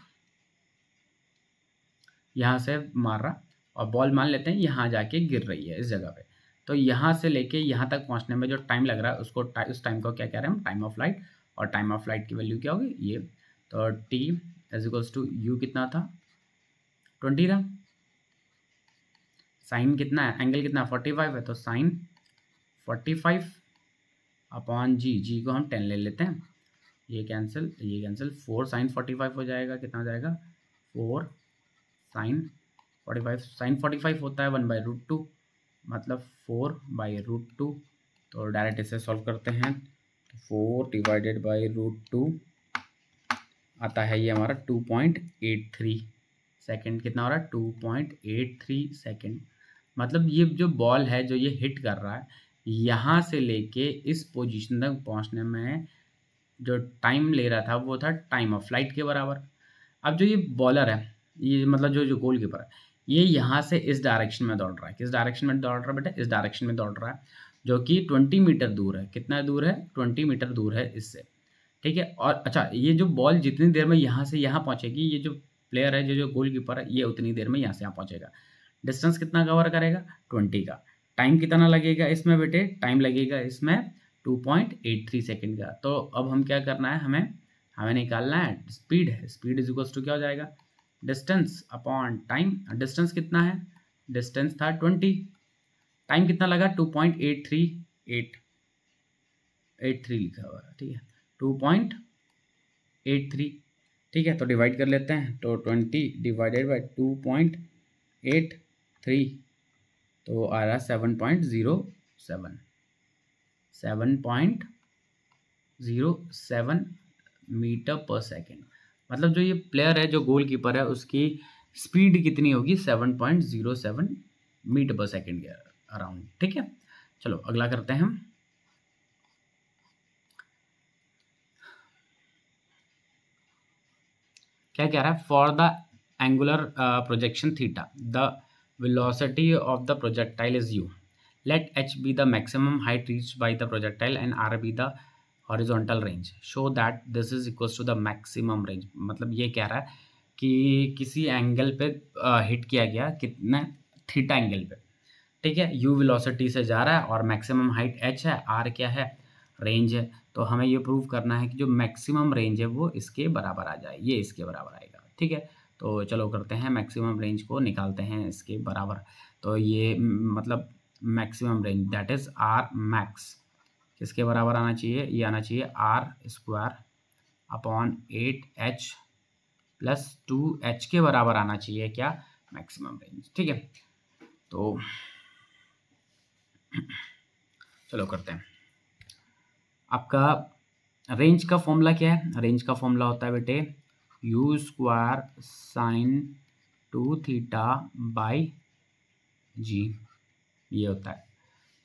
यहाँ से मार रहा और बॉल मान लेते हैं यहाँ जाके गिर रही है इस जगह पे, तो यहाँ से लेके यहाँ तक पहुँचने में जो टाइम लग रहा है उसको उस टाइम को क्या कह रहे हैं हम, टाइम ऑफ फ्लाइट। और टाइम ऑफ फ्लाइट की वैल्यू क्या होगी, ये तो t is equals to u कितना था, 20 था, साइन कितना है, एंगल कितना 45 है, तो साइन 45 अपॉन जी, जी को हम 10 ले लेते हैं, ये कैंसिल, ये कैंसिल, 4 साइन 45 हो जाएगा, कितना हो जाएगा 4 साइन 45, साइन 45 होता है 1/√2, मतलब 4/√2। तो डायरेक्ट इसे सॉल्व करते हैं, तो 4 डिवाइडेड बाई √2 आता है ये हमारा 2.83 सेकेंड। कितना हो रहा है, 2.83 सेकेंड। मतलब ये जो बॉल है जो ये हिट कर रहा है, यहाँ से लेके इस पोजीशन तक पहुँचने में जो टाइम ले रहा था वो था टाइम ऑफ फ्लाइट के बराबर। अब जो ये बॉलर है, ये मतलब जो जो गोल कीपर है, ये यहाँ से इस डायरेक्शन में दौड़ रहा है, किस डायरेक्शन में दौड़ रहा है बेटा, इस डायरेक्शन में दौड़ रहा है, जो कि 20 मीटर दूर है। कितना दूर है, 20 मीटर दूर है इससे। ठीक है, और अच्छा ये जो बॉल जितनी देर में यहाँ से यहाँ पहुँचेगी, ये जो प्लेयर है, जो गोल कीपर है, ये उतनी देर में यहाँ से यहाँ पहुँचेगा। डिस्टेंस कितना कवर करेगा, 20 का। टाइम कितना लगेगा इसमें बेटे, टाइम लगेगा इसमें 2.83 सेकेंड का। तो अब हम क्या करना है, हमें निकालना है स्पीड है, स्पीड इज इक्वल्स टू क्या हो जाएगा, डिस्टेंस अपॉन टाइम। डिस्टेंस कितना है, डिस्टेंस था 20, टाइम कितना लगा 2.83 लिखा हुआ है। ठीक है, 2.83। ठीक है, तो डिवाइड कर लेते हैं, तो 20 डिवाइडेड बाई 2.83 तो आ रहा 7.07 7.07 मीटर पर सेकेंड। मतलब जो ये प्लेयर है, जो गोल कीपर है, उसकी स्पीड कितनी होगी, 7.07 मीटर पर सेकेंड के अराउंड। ठीक है, चलो अगला करते हैं हम। क्या कह रहा है, for the angular projection theta the velocity of the projectile is u, let h be the maximum height reached by the projectile and r be the horizontal range, show that this is equals to the maximum range. मतलब ये कह रहा है कि किसी एंगल पे हिट किया गया, कितने थीटा एंगल पे, ठीक है, यू वेलोसिटी से जा रहा है और मैक्सिमम हाइट एच है, आर क्या है, रेंज है। तो हमें ये प्रूव करना है कि जो मैक्सिमम रेंज है वो इसके बराबर आ जाए, ये इसके बराबर आएगा, ठीक है। तो चलो करते हैं, मैक्सिमम रेंज को निकालते हैं इसके बराबर। तो ये मतलब maximum range that is R max किसके बराबर आना चाहिए, ये आना चाहिए are square upon 8h plus 2h के बराबर आना चाहिए क्या, मैक्सिमम रेंज, ठीक है। तो चलो करते हैं। आपका रेंज का फॉर्मूला क्या है, रेंज का फॉर्मूला होता है बेटे u square sine 2 theta by g, ये होता है,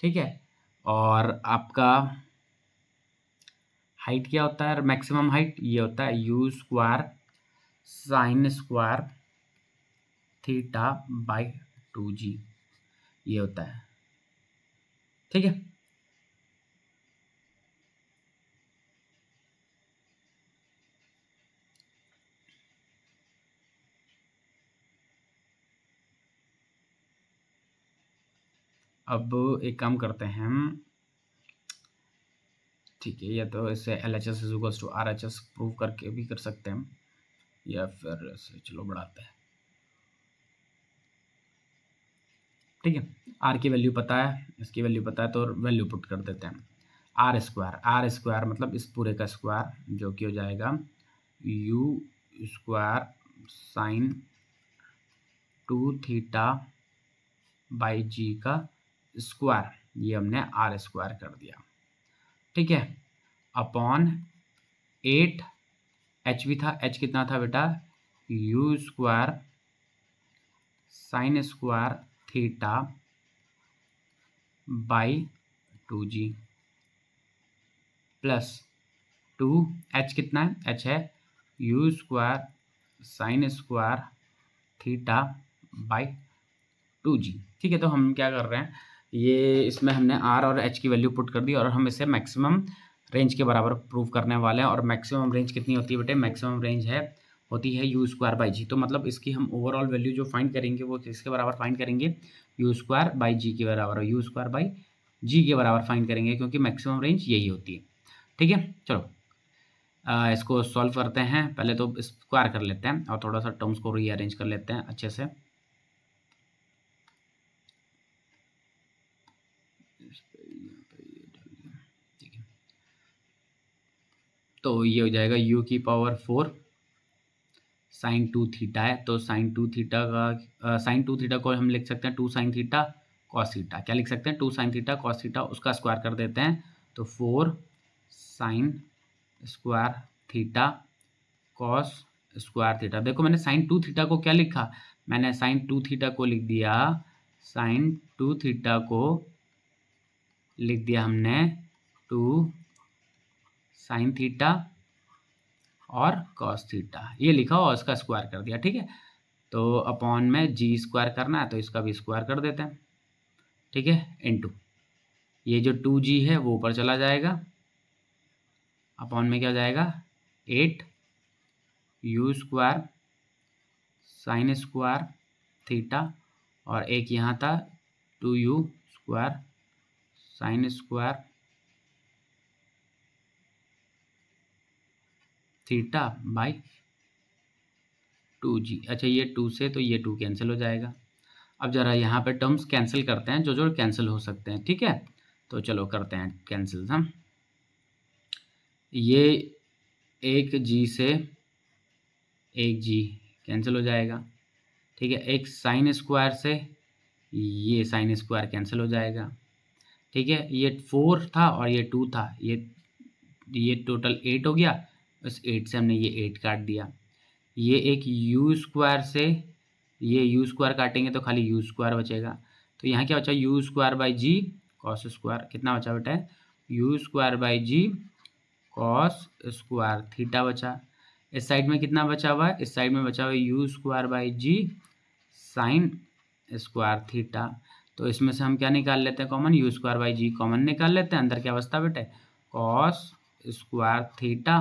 ठीक है। और आपका हाइट क्या होता है, मैक्सिमम हाइट, ये होता है u square sine square theta by 2g, ये होता है, ठीक है। अब एक काम करते हैं हम, ठीक है, या तो इसे L H S is to R H S prove करके भी कर सकते हैं हम, या फिर इसे चलो बढ़ाते हैं, ठीक है। आर की वैल्यू पता है, इसकी वैल्यू पता है, तो वैल्यू पुट कर देते हैं। आर स्क्वायर मतलब इस पूरे का स्क्वायर जो कि हो जाएगा u square sine 2 theta by g का स्क्वायर, ये हमने आर स्क्वायर कर दिया, ठीक है, अपॉन 8 एच भी था, एच कितना था बेटा, u square sine square theta by 2g plus 2 H कितना है, एच है u square sine square theta by 2g, ठीक है। तो हम क्या कर रहे हैं, ये इसमें हमने आर और एच की वैल्यू पुट कर दी और हम इसे मैक्सिमम रेंज के बराबर प्रूव करने वाले हैं। और मैक्सिमम रेंज कितनी होती है बेटे, मैक्सिमम रेंज होती है यू स्क्वायर बाई जी। तो मतलब इसकी हम ओवरऑल वैल्यू जो फाइंड करेंगे वो किसके बराबर फाइंड करेंगे, यू स्क्वायर बाई जी के बराबर, यू स्क्वायर बाई जी के बराबर फाइंड करेंगे, क्योंकि मैक्सिमम रेंज यही होती है, ठीक है। चलो इसको सॉल्व करते हैं, पहले तो स्क्वायर कर लेते हैं और थोड़ा सा टर्म्स को रीअरेंज कर लेते हैं अच्छे से। तो ये हो जाएगा u की पावर 4 साइन 2 थीटा है, तो साइन 2 थीटा का साइन 2 थीटा को हम लिख सकते हैं 2 साइन थीटा कॉस थीटा, क्या लिख सकते हैं 2 साइन थीटा कॉस थीटा, उसका स्क्वायर कर देते हैं तो 4 sign square theta cos square theta. देखो मैंने साइन 2 थीटा को क्या लिखा, मैंने साइन 2 थीटा को लिख दिया, साइन 2 थीटा को लिख दिया हमने 2 साइन थीटा और कॉस थीटा, ये लिखा और इसका स्क्वायर कर दिया, ठीक है। तो अपॉन में जी स्क्वायर करना है तो इसका भी स्क्वायर कर देते हैं, ठीक है, इनटू ये जो 2g है वो ऊपर चला जाएगा, अपॉन में क्या हो जाएगा 8 you square sine square theta और एक यहाँ था 2u square sine square theta by 2g। अच्छा ये 2 से तो ये 2 कैंसिल हो जाएगा। अब जरा यहाँ पे टर्म्स कैंसिल करते हैं, जो जो कैंसिल हो सकते हैं, ठीक है। तो चलो करते हैं कैंसिल हम, ये एक जी से एक जी कैंसिल हो जाएगा, ठीक है। एक साइन स्क्वायर से ये साइन स्क्वायर कैंसिल हो जाएगा, ठीक है। ये 4 था और ये 2 था, ये टोटल 8 हो गया, बस 8 से हमने ये 8 काट दिया। ये एक यू स्क्वायर से ये यू स्क्वायर काटेंगे तो खाली यू स्क्वायर बचेगा, तो यहाँ क्या बचा u square by g cos square, कितना बचा बेटा u square by g cos square theta बचा। इस साइड में कितना बचा हुआ है, इस साइड में बचा हुआ है u square by g sine square theta. तो इसमें से हम क्या निकाल लेते हैं common, u square by g common निकाल लेते हैं, अंदर क्या बचता बेटे cos square theta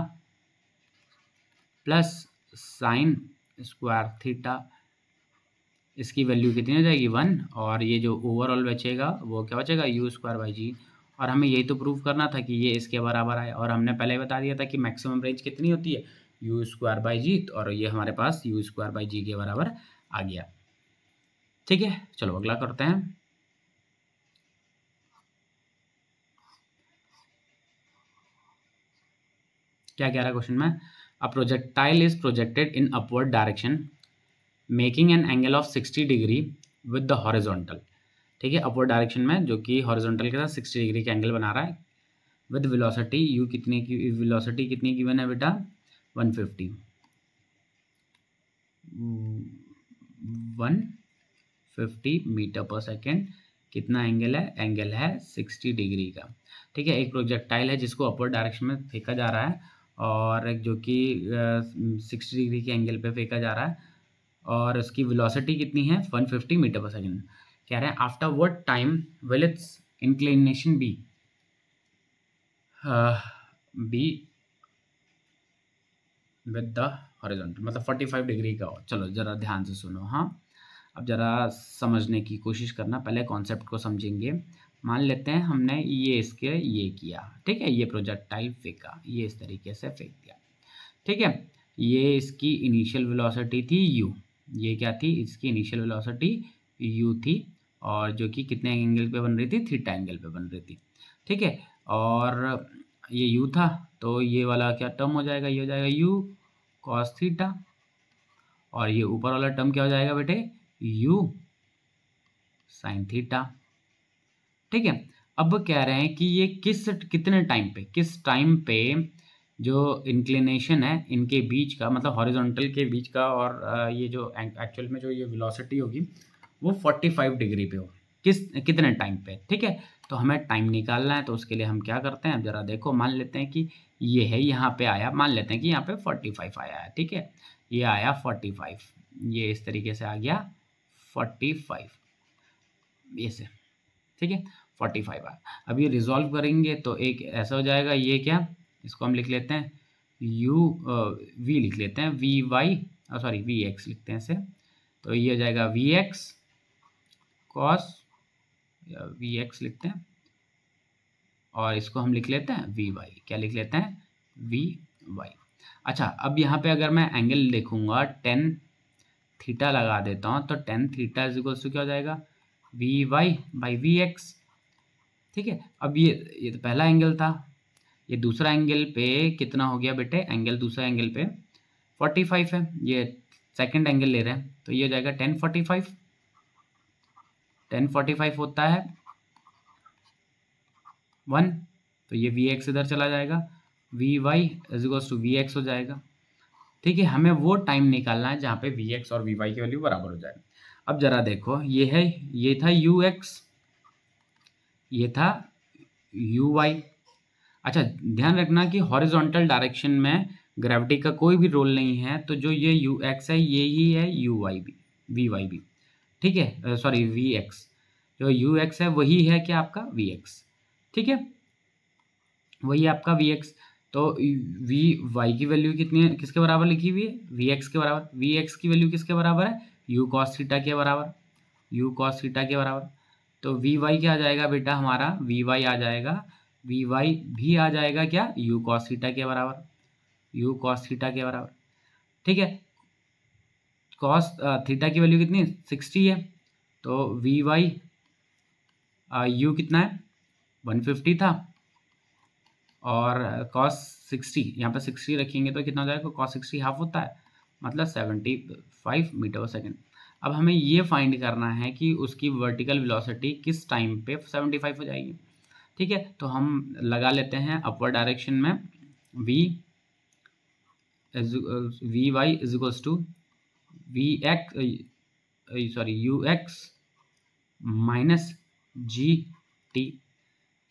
plus sine square theta. इसकी वैल्यू कितनी हो जाएगी 1, और ये जो ओवरऑल बचेगा वो क्या बचेगा यू स्क्वायर बाई जी। और हमें यही तो प्रूव करना था कि ये इसके बराबर आए, और हमने पहले बता दिया था कि मैक्सिमम रेंज कितनी होती है यू स्क्वायर बाई जी, और ये हमारे पास यू स्क्वायर बाई जी के बराबर आ गया। ठीक है, चलो अगला करते हैं। क्या कह रहा है क्वेश्चन में, a projectile is projected in upward direction making an angle of 60 degree with the horizontal. ठीक है, अपवर्ड डायरेक्शन में जो कि हॉरिजॉन्टल के साथ 60 डिग्री का एंगल बना रहा है विद वेलोसिटी यू, कितने की वेलोसिटी कितनी गिवन है बेटा 150 मीटर पर सेकेंड। कितना एंगल है, एंगल है 60 डिग्री का। ठीक है, एक प्रोजेक्टाइल है जिसको अपवर्ड डायरेक्शन में फेंका जा रहा है, और जो कि 60 डिग्री के एंगल पे फेंका जा रहा है, और उसकी वेलोसिटी कितनी है 150 मीटर पर सेकेंड। कह रहे हैं after what time will it's inclination be with the horizontal, मतलब 45 डिग्री का हो। चलो जरा ध्यान से सुनो। हाँ, अब जरा समझने की कोशिश करना, पहले कॉन्सेप्ट को समझेंगे। मान लेते हैं हमने ये इसके ये किया, ठीक है, ये प्रोजेक्टाइल फेंका, ये इस तरीके से फेंक दिया। ठीक है, ये इसकी इनिशियल वेलोसिटी थी u, ये क्या थी, इसकी इनिशियल वेलोसिटी u थी, और जो कि कितने एंगल पे बन रही थी, थीटा एंगल पे बन रही थी। ठीक है, और ये u था, तो ये वाला क्या टर्म हो जाएगा, ये हो जाएगा u cos थीटा, और ये ऊपर वाला टर्म क्या हो जाएगा बेटे u sin थीटा। ठीक है, अब कह रहे हैं कि ये कितने टाइम पे, किस टाइम पे जो इंक्लिनेशन है इनके बीच का, मतलब हॉरिजॉन्टल के बीच का, और ये जो एक्चुअल में जो ये वेलोसिटी होगी वो 45 डिग्री पे हो, कितने टाइम पे। ठीक है, तो हमें टाइम निकालना है, तो उसके लिए हम क्या करते हैं, जरा देखो, मान लेते हैं कि ये है यहाँ पे आया, मान लेते हैं कि यहाँ पे 45 आया है। ठीक है, ये आया 45, ये इस तरीके से आ गया 45 ये से। ठीक है, 45 आया। अब ये रिजॉल्व करेंगे तो एक ऐसा हो जाएगा, ये क्या, इसको हम लिख लेते हैं u v लिख लेते हैं, v y sorry v x लिखते हैं इसे, तो ये हो जाएगा v x cos, v x लिखते हैं, और इसको हम लिख लेते हैं वी वाई, क्या लिख लेते हैं वी वाई। अच्छा, अब यहाँ पे अगर मैं एंगल देखूंगा 10 थीटा लगा देता हूँ, तो 10 थीटा इज इक्वल टू क्या हो जाएगा v y by v x. ठीक है, अब ये तो पहला एंगल था, ये दूसरा एंगल पे कितना हो गया बेटे, एंगल दूसरा एंगल पे 45 है, ये सेकंड एंगल ले रहे हैं, तो ये हो जाएगा 1045, 1045 होता है 1, तो ये वी एक्स इधर चला जाएगा, v y is equal to v x हो जाएगा। ठीक है, हमें वो टाइम निकालना है जहाँ पे वी एक्स और वी वाई की वैल्यू बराबर हो जाए। अब जरा देखो, ये है, ये था यू एक्स, ये था यू वाई। अच्छा, ध्यान रखना कि हॉरिजॉन्टल डायरेक्शन में ग्रेविटी का कोई भी रोल नहीं है, तो जो ये यू एक्स है ये ही है यू वाई भी, वी वाई भी। ठीक है, सॉरी वी एक्स, जो यू एक्स है वही है क्या आपका वी एक्स। ठीक है, वही आपका वी एक्स। तो वी वाई की वैल्यू कितनी है, किसके बराबर लिखी हुई है, वी एक्स के बराबर। वी एक्स की वैल्यू किसके बराबर है, यू कॉस थीटा के बराबर, यू कॉस थीटा के बराबर। तो वी वाई क्या आ जाएगा बेटा हमारा, वी वाई आ जाएगा, वी वाई भी आ जाएगा क्या, यू कॉस थीटा के बराबर, यू कॉस थीटा के बराबर। ठीक है, कॉस थीटा की वैल्यू कितनी है 60 है, तो वी वाई यू कितना है 150 था, और कॉस 60 यहाँ पे 60 रखेंगे तो कितना हो जाएगा, कॉस 60 हाफ होता है, मतलब 75 मीटर पर सेकेंड। अब हमें ये फाइंड करना है कि उसकी वर्टिकल वेलोसिटी किस टाइम पे 75 हो जाएगी। ठीक है, तो हम लगा लेते हैं अपवर्ड डायरेक्शन में v y is equals to v x sorry u x minus g t.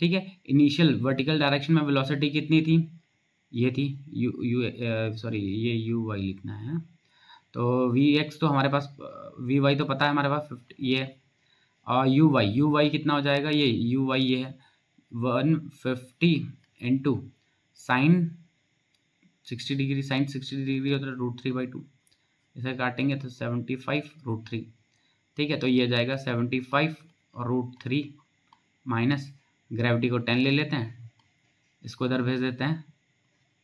ठीक है, इनिशियल वर्टिकल डायरेक्शन में वेलोसिटी कितनी थी, ये थी यू यू सॉरी ये यू वाई लिखना है। तो वी एक्स तो हमारे पास, वी वाई तो पता है हमारे पास 50 ये, और यू वाई कितना हो जाएगा, ये यू वाई ये है 150 into sine 60 degree, sine 60 degree होता है √3/2, इसे काटेंगे तो 75 √3। ठीक है, तो ये जाएगा 75 √3 माइनस ग्रेविटी को 10 ले लेते हैं, इसको इधर भेज देते हैं,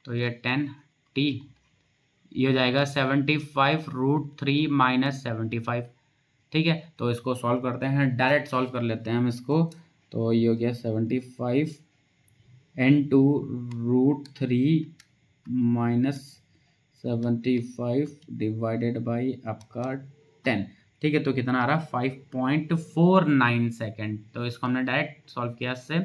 तो ये 10t, ये हो जाएगा 75 √3 माइनस 75। ठीक है, तो इसको सॉल्व करते हैं, डायरेक्ट सॉल्व कर लेते हैं हम इसको। तो ये हो गया 75 इंटू √3 माइनस 75 डिवाइडेड बाई आपका 10। ठीक है, तो कितना आ रहा है 5.49 सेकेंड। तो इसको हमने डायरेक्ट सॉल्व किया इससे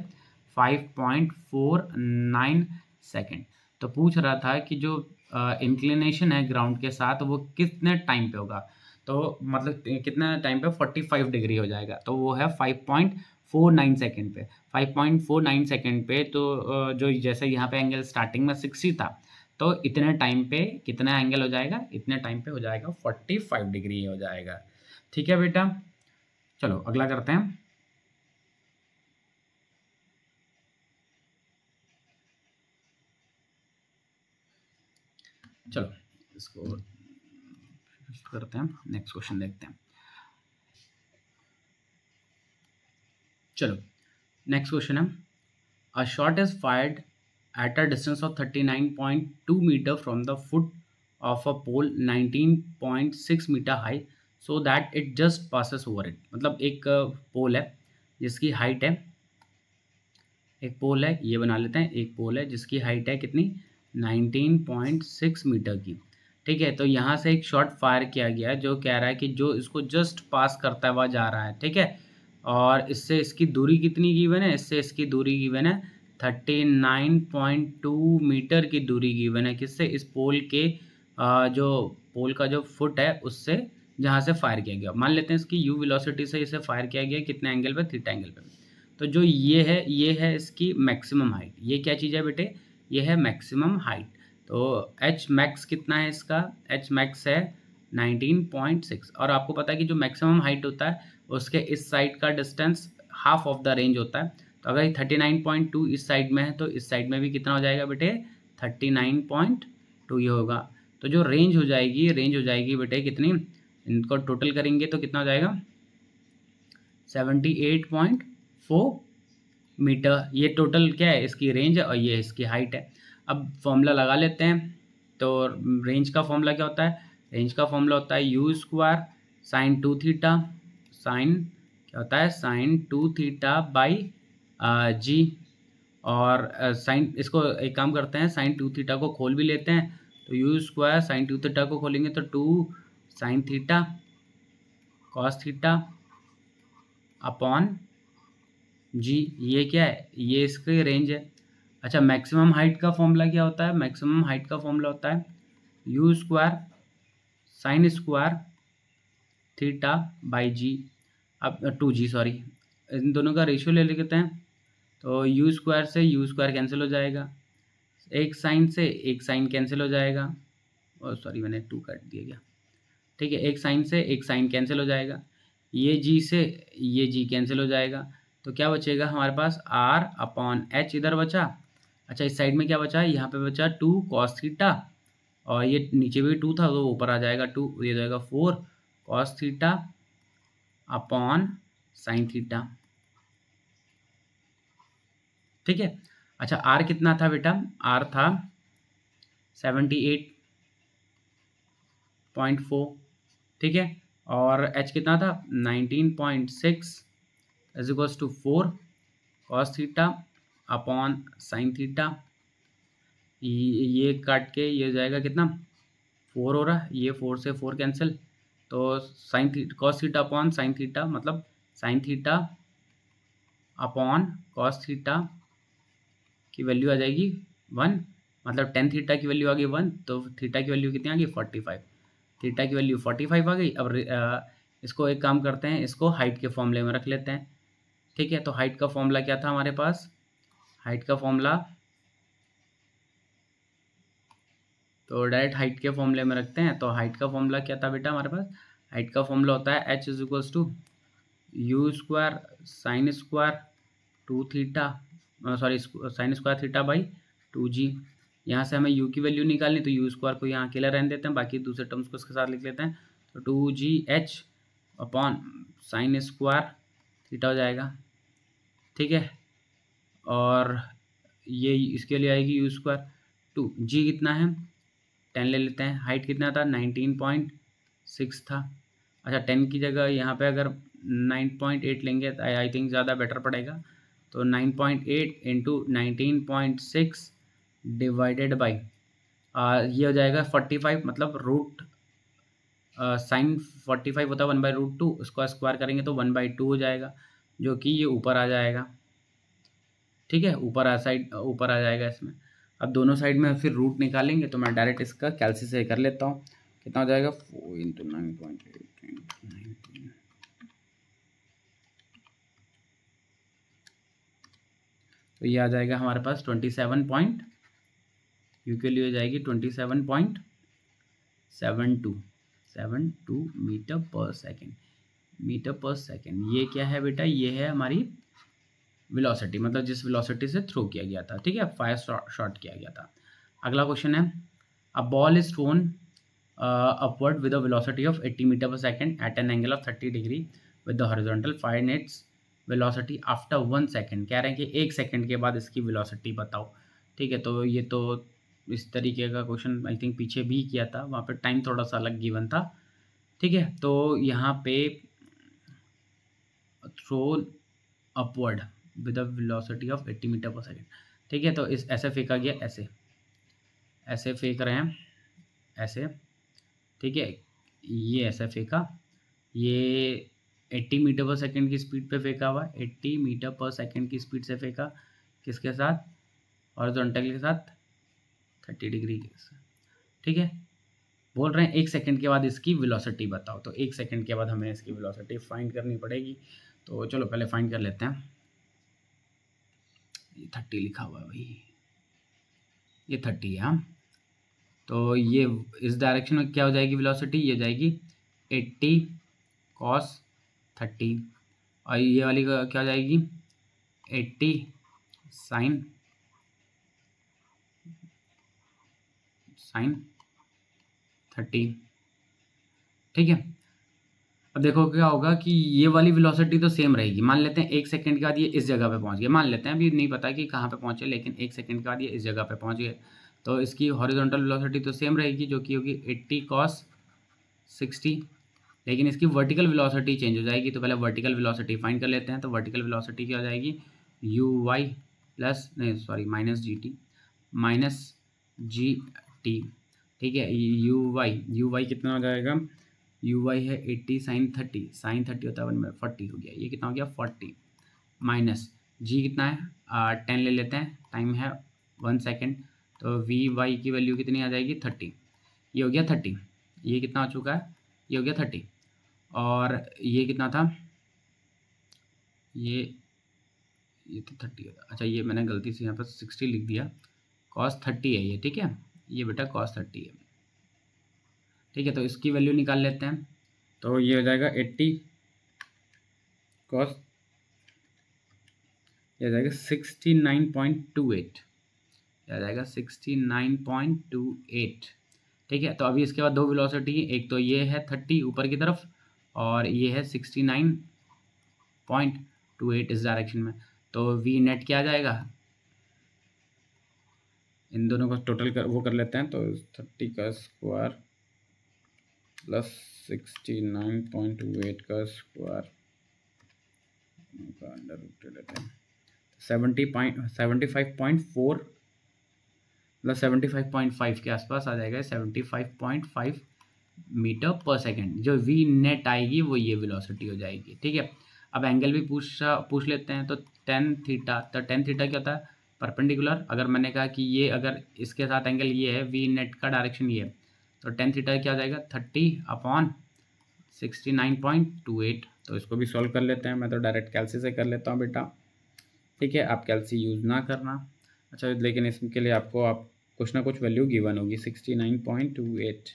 5.49 सेकेंड। तो पूछ रहा था कि जो इंक्लिनेशन है ग्राउंड के साथ वो कितने टाइम पे होगा, तो मतलब कितना टाइम पे 45 डिग्री हो जाएगा, तो वो है 5.49 सेकेंड पे। 5.49 सेकेंड पे तो जो जैसे यहाँ पे एंगल स्टार्टिंग में 60 था, तो इतने टाइम पे कितना एंगल हो जाएगा, इतने टाइम पे हो जाएगा 45 डिग्री हो जाएगा। ठीक है बेटा, चलो अगला करते हैं। चलो इसको करते हैं, नेक्स्ट क्वेश्चन देखते हैं। चलो नेक्स्ट क्वेश्चन है, a shot is fired at a distance of 39.2 meter from the foot of a pole 19.6 meter high so that it just passes over it। मतलब एक पोल है जिसकी हाइट है, एक पोल है, ये बना लेते हैं, एक पोल है जिसकी हाइट है कितनी 19.6 मीटर की। ठीक है, तो यहाँ से एक शॉट फायर किया गया है जो कह रहा है कि जो इसको जस्ट पास करता हुआ जा रहा है। ठीक है, और इससे इसकी दूरी कितनी गिवन है, इससे इसकी दूरी गिवन है 39.2 मीटर की दूरी गिवन है, किससे, इस पोल के जो पोल का जो फुट है उससे, जहाँ से फायर किया गया। मान लेते हैं इसकी यू वेलोसिटी से इसे फायर किया गया कितने एंगल पे, थीटा एंगल पे। तो जो ये है इसकी मैक्सिमम हाइट। ये क्या चीज़ है बेटे, ये है मैक्सिमम हाइट। तो एच मैक्स कितना है इसका, एच मैक्स है 19.6। और आपको पता है कि जो मैक्सिमम हाइट होता है उसके इस साइड का distance half of the range होता है। तो अगर 39.2 इस साइड में है तो इस साइड में भी कितना हो जाएगा बेटे 39.2 ये होगा। तो जो रेंज हो जाएगी बेटे कितनी, इनको टोटल करेंगे तो कितना हो जाएगा 78.4 मीटर। ये टोटल क्या है, इसकी रेंज है और ये इसकी हाइट है। अब फॉर्मूला लगा लेते हैं। तो रेंज का फॉर्मूला क्या होता है, रेंज का फॉर्मूला होता है u square sine 2 theta, sine क्या होता है साइन 2 थीटा बाई जी। और साइन, इसको एक काम करते हैं, साइन 2 थीटा को खोल भी लेते हैं। तो यू स्क्वायर साइन 2 थीटा को खोलेंगे तो 2 sine theta cos theta upon g. ये क्या है, ये इसकी रेंज है। अच्छा, मैक्सिमम हाइट का फॉर्मूला क्या होता है, मैक्सिमम हाइट का फॉर्मूला होता है u square sine square theta by g. अब 2g सॉरी, इन दोनों का रेशियो ले लेते हैं। तो यू स्क्वायर से यू स्क्वायर कैंसिल हो जाएगा, एक साइन से एक साइन कैंसिल हो जाएगा, और सॉरी मैंने 2 काट दिया गया। ठीक है, एक साइन से एक साइन कैंसिल हो जाएगा, ये जी से ये जी कैंसिल हो जाएगा। तो क्या बचेगा हमारे पास r अपॉन h इधर बचा। अच्छा, इस साइड में क्या बचा, यहाँ पे बचा 2 कॉस थीटा, और ये नीचे भी 2 था तो ऊपर आ जाएगा 2, ये हो जाएगा 4 cos theta upon sine theta. ठीक है, अच्छा r कितना था बेटा, r था 78.4। ठीक है, और h कितना था 19.6 is equals to 4 cos theta upon sine theta. ये काट के ये हो जाएगा कितना 4 हो रहा है, ये 4 से 4 कैंसिल। तो sine theta cos theta upon sine theta, मतलब sine theta upon cos theta की वैल्यू आ जाएगी 1, मतलब टेन थीटा की वैल्यू आ गई 1, तो थीटा की वैल्यू कितनी आ गई 45, थीटा की वैल्यू 45 आ गई। अब इसको एक काम करते हैं, इसको हाइट के फॉर्मूले में रख लेते हैं। ठीक है, तो हाइट का फॉर्मूला क्या था हमारे पास, हाइट का फॉर्मूला तो डायरेक्ट हाइट के फॉर्मूले में रखते हैं। तो हाइट का फॉर्मूला क्या था बेटा हमारे पास? हाइट का फॉर्मूला होता है h is to u square sine square two theta, sorry sine square theta by 2g। यहाँ से हमें u की वैल्यू निकालनी, तो यू स्क्वायर को यहाँ अकेला रहने देते हैं, बाकी दूसरे टर्म्स को इसके साथ लिख लेते हैं। तो 2gh upon sine square theta हो जाएगा, ठीक है। और ये इसके लिए आएगी यू स्क्वायर, 2g कितना है 10 ले लेते हैं। हाइट कितना था 19.6 था। अच्छा 10 की जगह यहाँ पे अगर 9.8 लेंगे तो आई थिंक ज़्यादा बेटर पड़ेगा। तो 9.8 इंटू 19.6 डिवाइडेड बाई ये हो जाएगा 45, मतलब रूट साइन 45 होता है 1/√2, उसको स्क्वायर करेंगे तो 1/2 हो जाएगा, जो कि ये ऊपर आ जाएगा, ठीक है। ऊपर आ जाएगा इसमें। अब दोनों साइड में फिर रूट निकालेंगे, तो मैं डायरेक्ट इसका कैलसी से कर लेता हूँ। कितना हो जाएगा 4 इंटू 9.8 इंटू 19, तो ये आ जाएगा हमारे पास 27 पॉइंट, यू के लिए हो जाएगी 27.72 मीटर पर सेकेंड। ये क्या है बेटा? ये है हमारी वेलोसिटी, मतलब जिस वेलोसिटी से थ्रो किया गया था, ठीक है, फायर शॉट किया गया था। अगला क्वेश्चन है, a ball is thrown upward with a velocity of 80 metre per second at an angle of 30 degree with the horizontal, find its velocity after 1 second. कह रहे हैं कि 1 सेकेंड के बाद इसकी वेलोसिटी बताओ, ठीक है। तो ये तो इस तरीके का क्वेश्चन आई थिंक पीछे भी किया था, वहाँ पे टाइम थोड़ा सा अलग गिवन था, ठीक है। तो यहाँ पे thrown upward with a velocity of 80 metre per second, ठीक है। तो इस ऐसे फेंका गया, ऐसे फेंक रहे हैं, ऐसे, ठीक है। ये ऐसे फेंका, ये 80 मीटर पर सेकेंड की स्पीड पे फेंका हुआ, 80 मीटर पर सेकेंड की स्पीड से फेंका, किसके साथ? हॉरिजॉन्टल के साथ 30 डिग्री के साथ, ठीक है। बोल रहे हैं 1 सेकेंड के बाद इसकी वेलोसिटी बताओ। तो 1 सेकेंड के बाद हमें इसकी वेलोसिटी फाइंड करनी पड़ेगी। तो चलो पहले फाइंड कर लेते हैं। ये 30 लिखा हुआ है भाई, ये 30 है, हाँ। तो ये इस डायरेक्शन में क्या हो जाएगी वेलोसिटी? ये जाएगी 80 cos 30, और ये वाली क्या हो जाएगी 80 sin 30, ठीक है। अब देखो क्या होगा कि ये वाली वेलोसिटी तो सेम रहेगी। मान लेते हैं 1 सेकंड के बाद ये इस जगह पे पहुंच गए, मान लेते हैं, अभी नहीं पता कि कहाँ पे पहुंचे, लेकिन 1 सेकंड के बाद ये इस जगह पे पहुंच गए। तो इसकी हॉरिजॉन्टल वेलोसिटी तो सेम रहेगी, जो कि होगी 80 cos 60, लेकिन इसकी वर्टिकल वेलोसिटी चेंज हो जाएगी। तो पहले वर्टिकल वेलोसिटी फाइंड कर लेते हैं। तो वर्टिकल वेलोसिटी क्या हो जाएगी uy प्लस, नहीं सॉरी, माइनस जी टी, ठीक है। uy कितना हो जाएगा? uy है 80 sin 30 होता है 1/40 हो गया, ये कितना हो गया 40, माइनस g कितना है 10 ले लेते हैं, टाइम है 1 सेकेंड। तो vy की वैल्यू कितनी आ जाएगी 30, ये हो गया 30, ये कितना हो चुका है, ये हो गया 30, और ये कितना था, ये तो 30 है। अच्छा ये मैंने गलती से यहाँ पर 60 लिख दिया, cos 30 है ये, ठीक है, ये बेटा cos 30 है, ठीक है। तो इसकी वैल्यू निकाल लेते हैं। तो ये हो जाएगा 80 cos, ये आ जाएगा 69.28, आ जाएगा 69.28, ठीक है। तो अभी इसके बाद दो वेलोसिटी, एक तो ये है 30 ऊपर की तरफ, और ये है 69.28 इस डायरेक्शन में। तो वी नेट क्या आ जाएगा, इन दोनों को टोटल वो कर लेते हैं। तो 30 का स्क्वायर प्लस 69.28 का स्क्वायर अंडर रूट लेते हैं, 75.4 प्लस 75.5 के आसपास आ जाएगा, 75.5 मीटर पर सेकेंड। जो वी नेट आएगी वो ये वेलोसिटी हो जाएगी, ठीक है। अब एंगल भी पूछ लेते हैं। तो tan थीटा, तो tan थीटा क्या होता है परपेंडिकुलर। अगर मैंने कहा कि ये अगर इसके साथ एंगल ये है, वी नेट का डायरेक्शन ये है, तो tan थीटा क्या हो जाएगा 30/69.28। तो इसको भी सॉल्व कर लेते हैं। मैं तो डायरेक्ट कैलसी से कर लेता हूँ बेटा, ठीक है, आप कैलसी यूज़ ना करना। अच्छा लेकिन इसके लिए आपको आप कुछ ना कुछ वैल्यू गिवन होगी। 69.28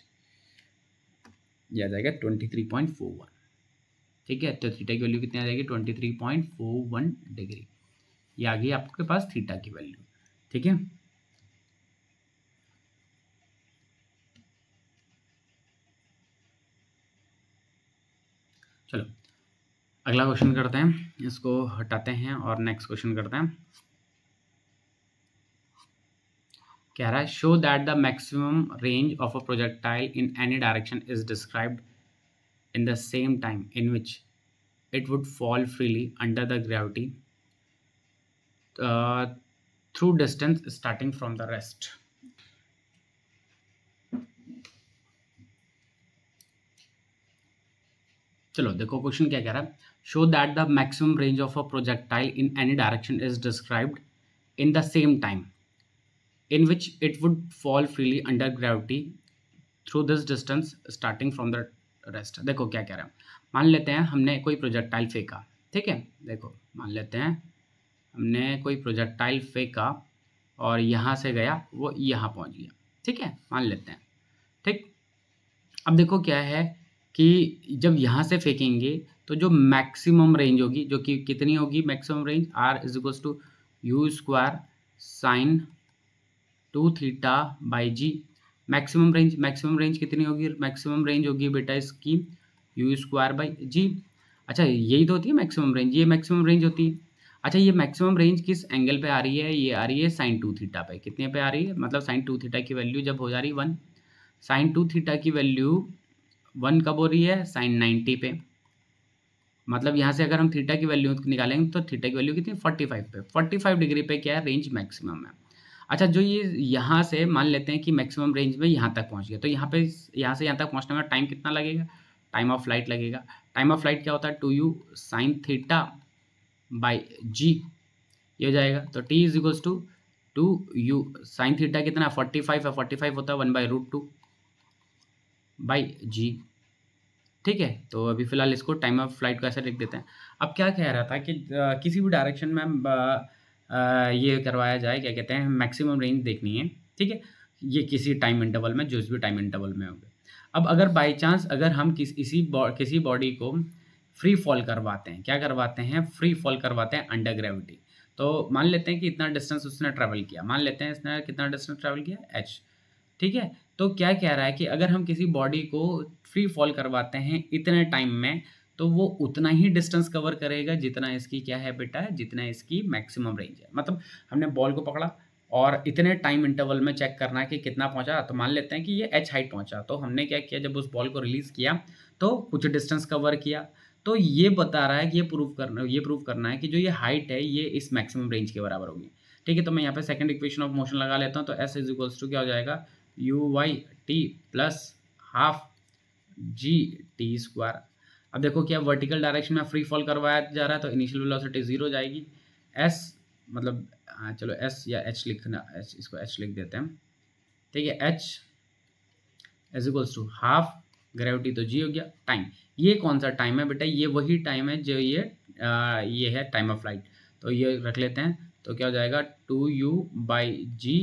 ये आ जाएगा 23.41। ठीक है, तो थीटा की वैल्यू कितनी आ जाएगी 23.41 डिग्री। ये आ गई आपके पास थीटा की वैल्यू। ठीक है, चलो अगला क्वेश्चन करते हैं, इसको हटाते हैं और नेक्स्ट क्वेश्चन करते हैं। कह रहा है show that the maximum range of a projectile in any direction is described in the same time in which it would fall freely under the gravity uh, through distance starting from the rest। चलो देखो क्वेश्चन क्या कह रहा है, show that the maximum range of a projectile in any direction is described in the same time in which it would fall freely under gravity through this distance starting from the rest। देखो क्या कह रहा है, मान लेते हैं हमने कोई प्रोजेक्टाइल फेंका, ठीक है, देखो मान लेते हैं हमने कोई प्रोजेक्टाइल फेंका और यहाँ से गया वो यहाँ पहुँच गया, ठीक है, मान लेते हैं। ठीक, अब देखो क्या है कि जब यहाँ से फेंकेंगे तो जो मैक्सिमम रेंज होगी, जो कि कितनी होगी maximum range, r is equals to u square sine 2 theta by g. Maximum range कितनी होगी, मैक्सिमम रेंज होगी बेटा इसकी यू स्क्वायर बाई जी। अच्छा यही तो होती है मैक्सिमम रेंज, ये मैक्सिमम रेंज होती है। अच्छा ये मैक्सिमम रेंज किस एंगल पे आ रही है, ये आ रही है साइन 2 थीटा पे। कितने पे आ रही है, मतलब साइन 2 थीटा की वैल्यू जब हो जा रही है 1, साइन 2 थीटा की वैल्यू 1 कब हो रही है, साइन 90 पे। मतलब यहाँ से अगर हम थीटा की वैल्यू निकालेंगे तो थीटा की वैल्यू कितनी 45 पे, 45 डिग्री पे क्या है रेंज मैक्सिमम है। अच्छा जो ये यहाँ से मान लेते हैं कि मैक्सिमम रेंज में यहाँ तक पहुँच गया, तो यहाँ पे यहाँ से यहाँ तक पहुँचने में टाइम कितना लगेगा, टाइम ऑफ फ्लाइट लगेगा। टाइम ऑफ फ्लाइट क्या होता है 2u sine theta by g, ये हो जाएगा। तो t is equals to 2u sine theta कितना 45 है, 45 होता है 1/√2 बाई जी। ठीक है, तो अभी फिलहाल इसको टाइम ऑफ फ्लाइट को ऐसे लिख देते हैं। अब क्या कह रहा था कि किसी भी डायरेक्शन में ये करवाया जाए, क्या कहते हैं मैक्सिमम रेंज देखनी है, ठीक है, ये किसी टाइम इंटरवल में, जो भी टाइम इंटरवल में होगा। अब अगर बाई चांस अगर हम किसी बॉडी को फ्री फॉल करवाते हैं, क्या करवाते हैं फ्री फॉल करवाते हैं अंडर ग्रेविटी, तो मान लेते हैं कि इतना डिस्टेंस उसने ट्रैवल किया, मान लेते हैं इसने कितना डिस्टेंस ट्रैवल किया h, ठीक है। तो क्या कह रहा है कि अगर हम किसी बॉडी को फ्री फॉल करवाते हैं इतने टाइम में, तो वो उतना ही डिस्टेंस कवर करेगा जितना इसकी क्या है बेटा, जितना इसकी मैक्सिमम रेंज है। मतलब हमने बॉल को पकड़ा और इतने टाइम इंटरवल में चेक करना है कि कितना पहुंचा, तो मान लेते हैं कि ये h हाइट पहुंचा, तो हमने क्या किया जब उस बॉल को रिलीज किया तो कुछ डिस्टेंस कवर किया। तो ये बता रहा है कि ये प्रूव करना है कि जो ये हाइट है ये इस मैक्सिमम रेंज के बराबर होगी। ठीक है, तो मैं यहाँ पे सेकंड इक्वेशन ऑफ मोशन लगा लेता हूँ। तो s इज इक्वल्स टू क्या हो जाएगा u y t plus half g t square. अब देखो क्या वर्टिकल डायरेक्शन में फ्री फॉल करवाया जा रहा है, तो इनिशियल वेलोसिटी 0 हो जाएगी। s मतलब चलो s या h लिखना, h इसको h लिख देते हैं, ठीक है। h is equals to half gravity तो g हो गया, टाइम ये कौन सा टाइम है बेटा, ये वही टाइम है जो ये है टाइम ऑफ फ्लाइट, तो ये रख लेते हैं। तो क्या हो जाएगा 2u बाई जी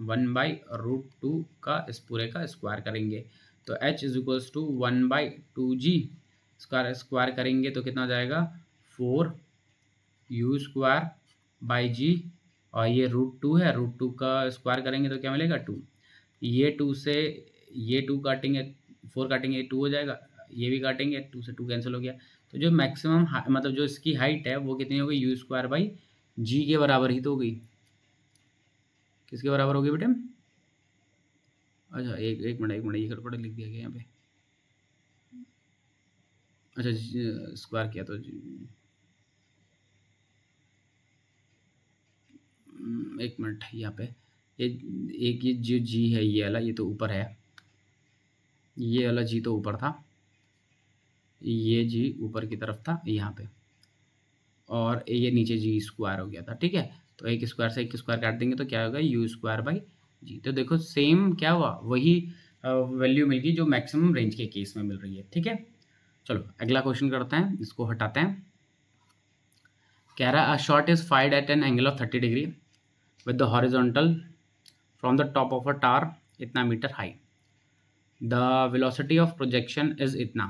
1/√2 का इस पूरे का स्क्वायर करेंगे, तो h is equals to 1/2g square करेंगे तो कितना हो जाएगा 4u स्क्वायर बाई जी, और ये √2 है, √2 का स्क्वायर करेंगे तो क्या मिलेगा 2, ये 2 से ये 2 काटेंगे, 4 काटेंगे 2 हो जाएगा, ये भी काटेंगे 2 से 2 कैंसिल हो गया। तो जो मैक्सिमम मतलब जो इसकी हाइट है वो कितनी हो गई यू स्क्वायर बाई जी के बराबर ही तो हो गई। किसके बराबर हो गई बेटे, अच्छा एक मिनट ये गड़बड़ लिख दिया गया यहाँ पे, अच्छा स्क्वायर किया तो एक मिनट यहाँ पे ये जो जी है ये वाला, ये तो ऊपर है, ये वाला जी तो ऊपर था, ये जी ऊपर की तरफ था यहाँ पे, और ये नीचे जी स्क्वायर हो गया था, ठीक है। तो एक स्क्वायर से एक स्क्वायर काट देंगे तो क्या होगा यू स्क्वायर बाई जी। तो देखो सेम क्या हुआ, वही वैल्यू मिल गई जो मैक्सिमम रेंज के केस में मिल रही है, ठीक है। चलो अगला क्वेश्चन करते हैं, इसको हटाते हैं। कह रहा है a shot is fired at an angle of 30 degree with the horizontal from the top of a tower इतना metre high, the velocity of projection is इतना,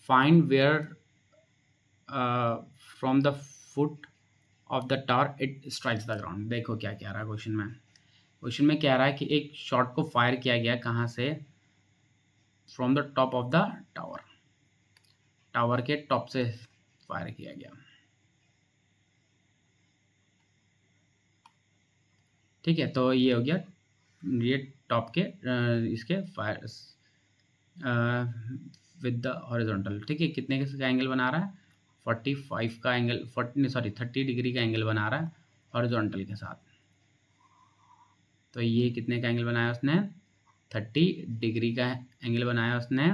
find where from the foot of the tower it strikes the ground. देखो क्या कह रहा है क्वेश्चन में, क्वेश्चन में कह रहा है कि एक शॉट को फायर किया गया कहाँ से, from the top of the tower, tower के टॉप से फायर किया गया, ठीक है। तो ये हो गया, ये टॉप के इसके फायर विद द हॉरिजॉन्टल, ठीक है। कितने का एंगल बना रहा है, 45 का एंगल, 30 डिग्री का एंगल बना रहा है हॉरिजॉन्टल के साथ। तो ये कितने का एंगल बनाया उसने, 30 डिग्री का एंगल बनाया उसने,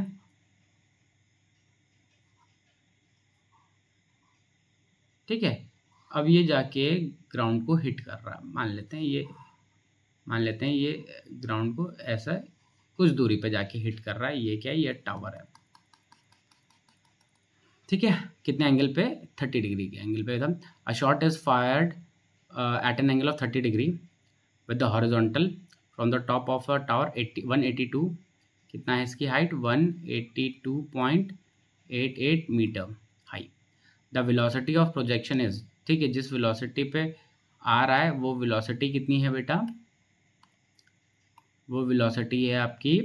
ठीक है। अब ये जाके ग्राउंड को हिट कर रहा है, मान लेते हैं ये ग्राउंड को ऐसा कुछ दूरी पे जाके हिट कर रहा है। ये क्या है, ये टावर है, ठीक है। कितने एंगल पे, 30 डिग्री के एंगल पे एकदम। A shot is fired at an angle of 30 degree with the horizontal from the top of a tower 182, कितना है इसकी हाइट, 182.88 metre high. The velocity of projection is, ठीक है, जिस वेलोसिटी पे आ रहा है वो वेलोसिटी कितनी है बेटा, वो वेलोसिटी है आपकी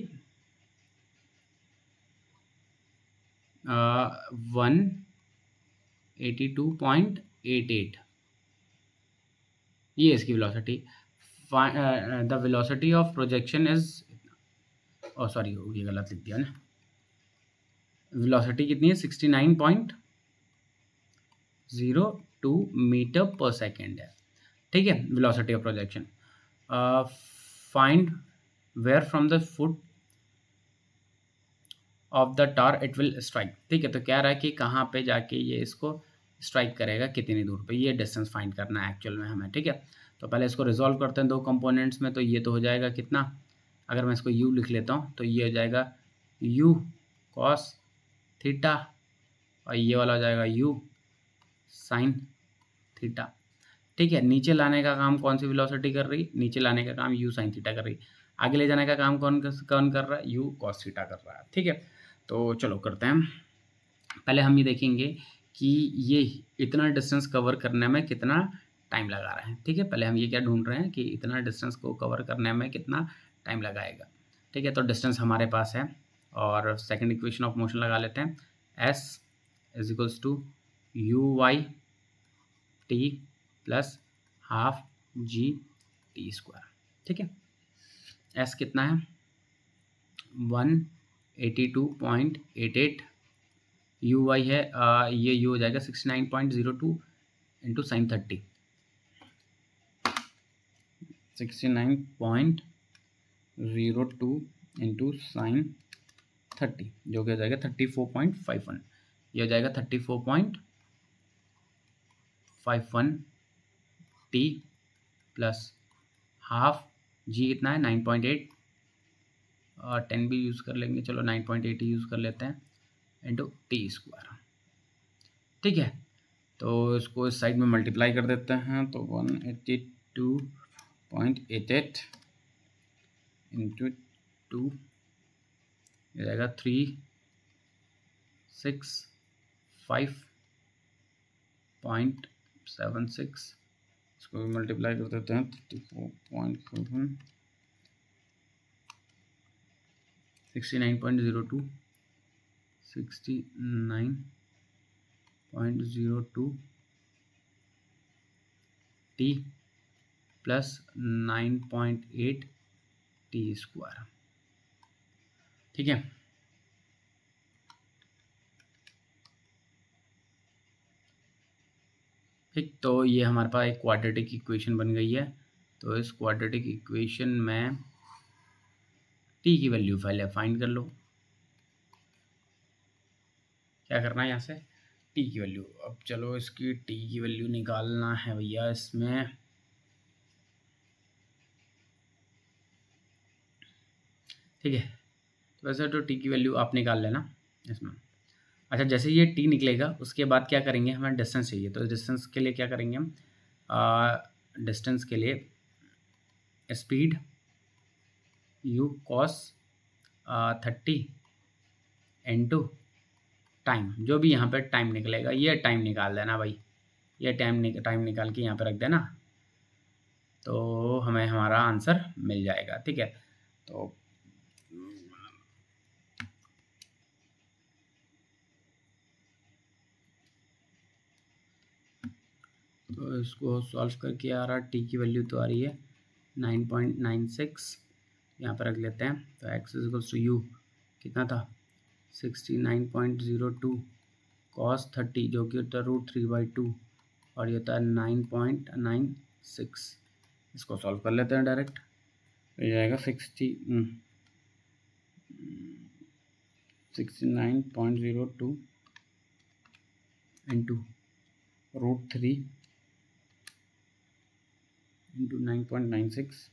182.88, ये इसकी velocity. The velocity of projection is, sorry ये गलत लिख दिया ना, वेलोसिटी कितनी है, 69.02 मीटर पर सेकेंड है, ठीक है, velocity of projection. Find where from the foot of the tower it will strike, ठीक है। तो कह रहा है कि कहाँ पे जाके ये इसको स्ट्राइक करेगा, कितनी दूर पे, ये डिस्टेंस फाइंड करना है एक्चुअल में हमें, ठीक है। तो पहले इसको रिजॉल्व करते हैं दो कंपोनेंट्स में। तो ये तो हो जाएगा कितना, अगर मैं इसको u लिख लेता हूँ तो ये हो जाएगा u cos थीटा, और ये वाला हो जाएगा u sin थीटा, ठीक है। नीचे लाने का काम कौन सी वेलोसिटी कर रही, नीचे लाने का काम u sin थीटा कर रही, आगे ले जाने का काम कौन कर रहा है, u cos थीटा कर रहा है, ठीक है। तो चलो करते हैं, पहले हम ये देखेंगे कि ये इतना डिस्टेंस कवर करने में कितना टाइम लगा रहा है, ठीक है। पहले हम ये क्या ढूंढ रहे हैं कि इतना डिस्टेंस को कवर करने में कितना टाइम लगाएगा, ठीक है। तो डिस्टेंस हमारे पास है, और सेकंड इक्वेशन ऑफ मोशन लगा लेते हैं, s is equals to u y t plus half g t square, ठीक है। s कितना है, 182.88, यू वाई है ये यू हो जाएगा 69.02 इंटू साइन 30, 69.02 इंटू साइन 30, जो कि हो जाएगा 34.51, ये हो जाएगा 34.51 टी प्लस हाफ जी कितना है 9.8, और 10 भी यूज़ कर लेंगे, चलो 9.8 यूज़ कर लेते हैं, इंटू टी स्क्वायर, ठीक है। तो इसको इस साइड में मल्टीप्लाई कर देते हैं, तो 182.88 इंटू 2 ये जाएगा 365.76, इसको भी मल्टीप्लाई कर देते हैं, 34.51, 69.02, 69.02 टी प्लस 9.8 टी स्क्वायर, ठीक है। ठीक, तो ये हमारे पास एक क्वाड्रेटिक इक्वेशन बन गई है। तो इस क्वाड्रेटिक इक्वेशन में टी की वैल्यू पहले फाइंड कर लो, क्या करना है यहाँ से, टी की वैल्यू। अब चलो इसकी टी की वैल्यू निकालना है भैया इसमें, ठीक है। तो वैसे तो टी की वैल्यू आप निकाल लेना इसमें। अच्छा, जैसे ये टी निकलेगा उसके बाद क्या करेंगे, हमें डिस्टेंस चाहिए, तो डिस्टेंस के लिए क्या करेंगे हम, डिस्टेंस के लिए speed u cos 30 into time, जो भी यहाँ पे टाइम निकलेगा ये टाइम निकाल देना भाई, ये टाइम निकाल के यहाँ पे रख देना, तो हमें हमारा आंसर मिल जाएगा। ठीक है, तो इसको सॉल्व करके आ रहा, टी की वैल्यू तो आ रही है 9.96, यहाँ पर रख लेते हैं। तो एक्स इक्वल्स टू यू कितना था 69.02 cos 30 जो कि होता है √3/2 और ये होता है 9.96। इसको सॉल्व कर लेते हैं डायरेक्ट, ये जाएगा 69.02 इंटू √3 इंटू 9.96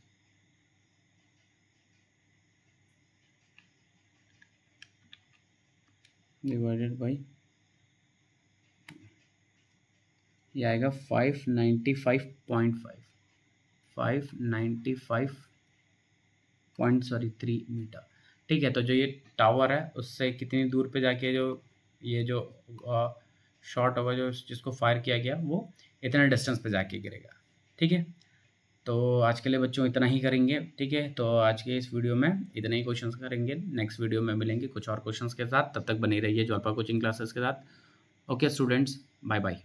डिवाइडेड बाई, ये आएगा 595.3 मीटर। ठीक है, तो जो ये टावर है उससे कितनी दूर पे जाके जो ये जो शॉट होगा, जो जिसको फायर किया गया वो इतना डिस्टेंस पे जाके गिरेगा। ठीक है, तो आज के लिए बच्चों इतना ही करेंगे। ठीक है, तो आज के इस वीडियो में इतने ही क्वेश्चंस करेंगे, नेक्स्ट वीडियो में मिलेंगे कुछ और क्वेश्चंस के साथ। तब तक बने रहिए ज्वालपा कोचिंग क्लासेस के साथ। Okay students, bye bye.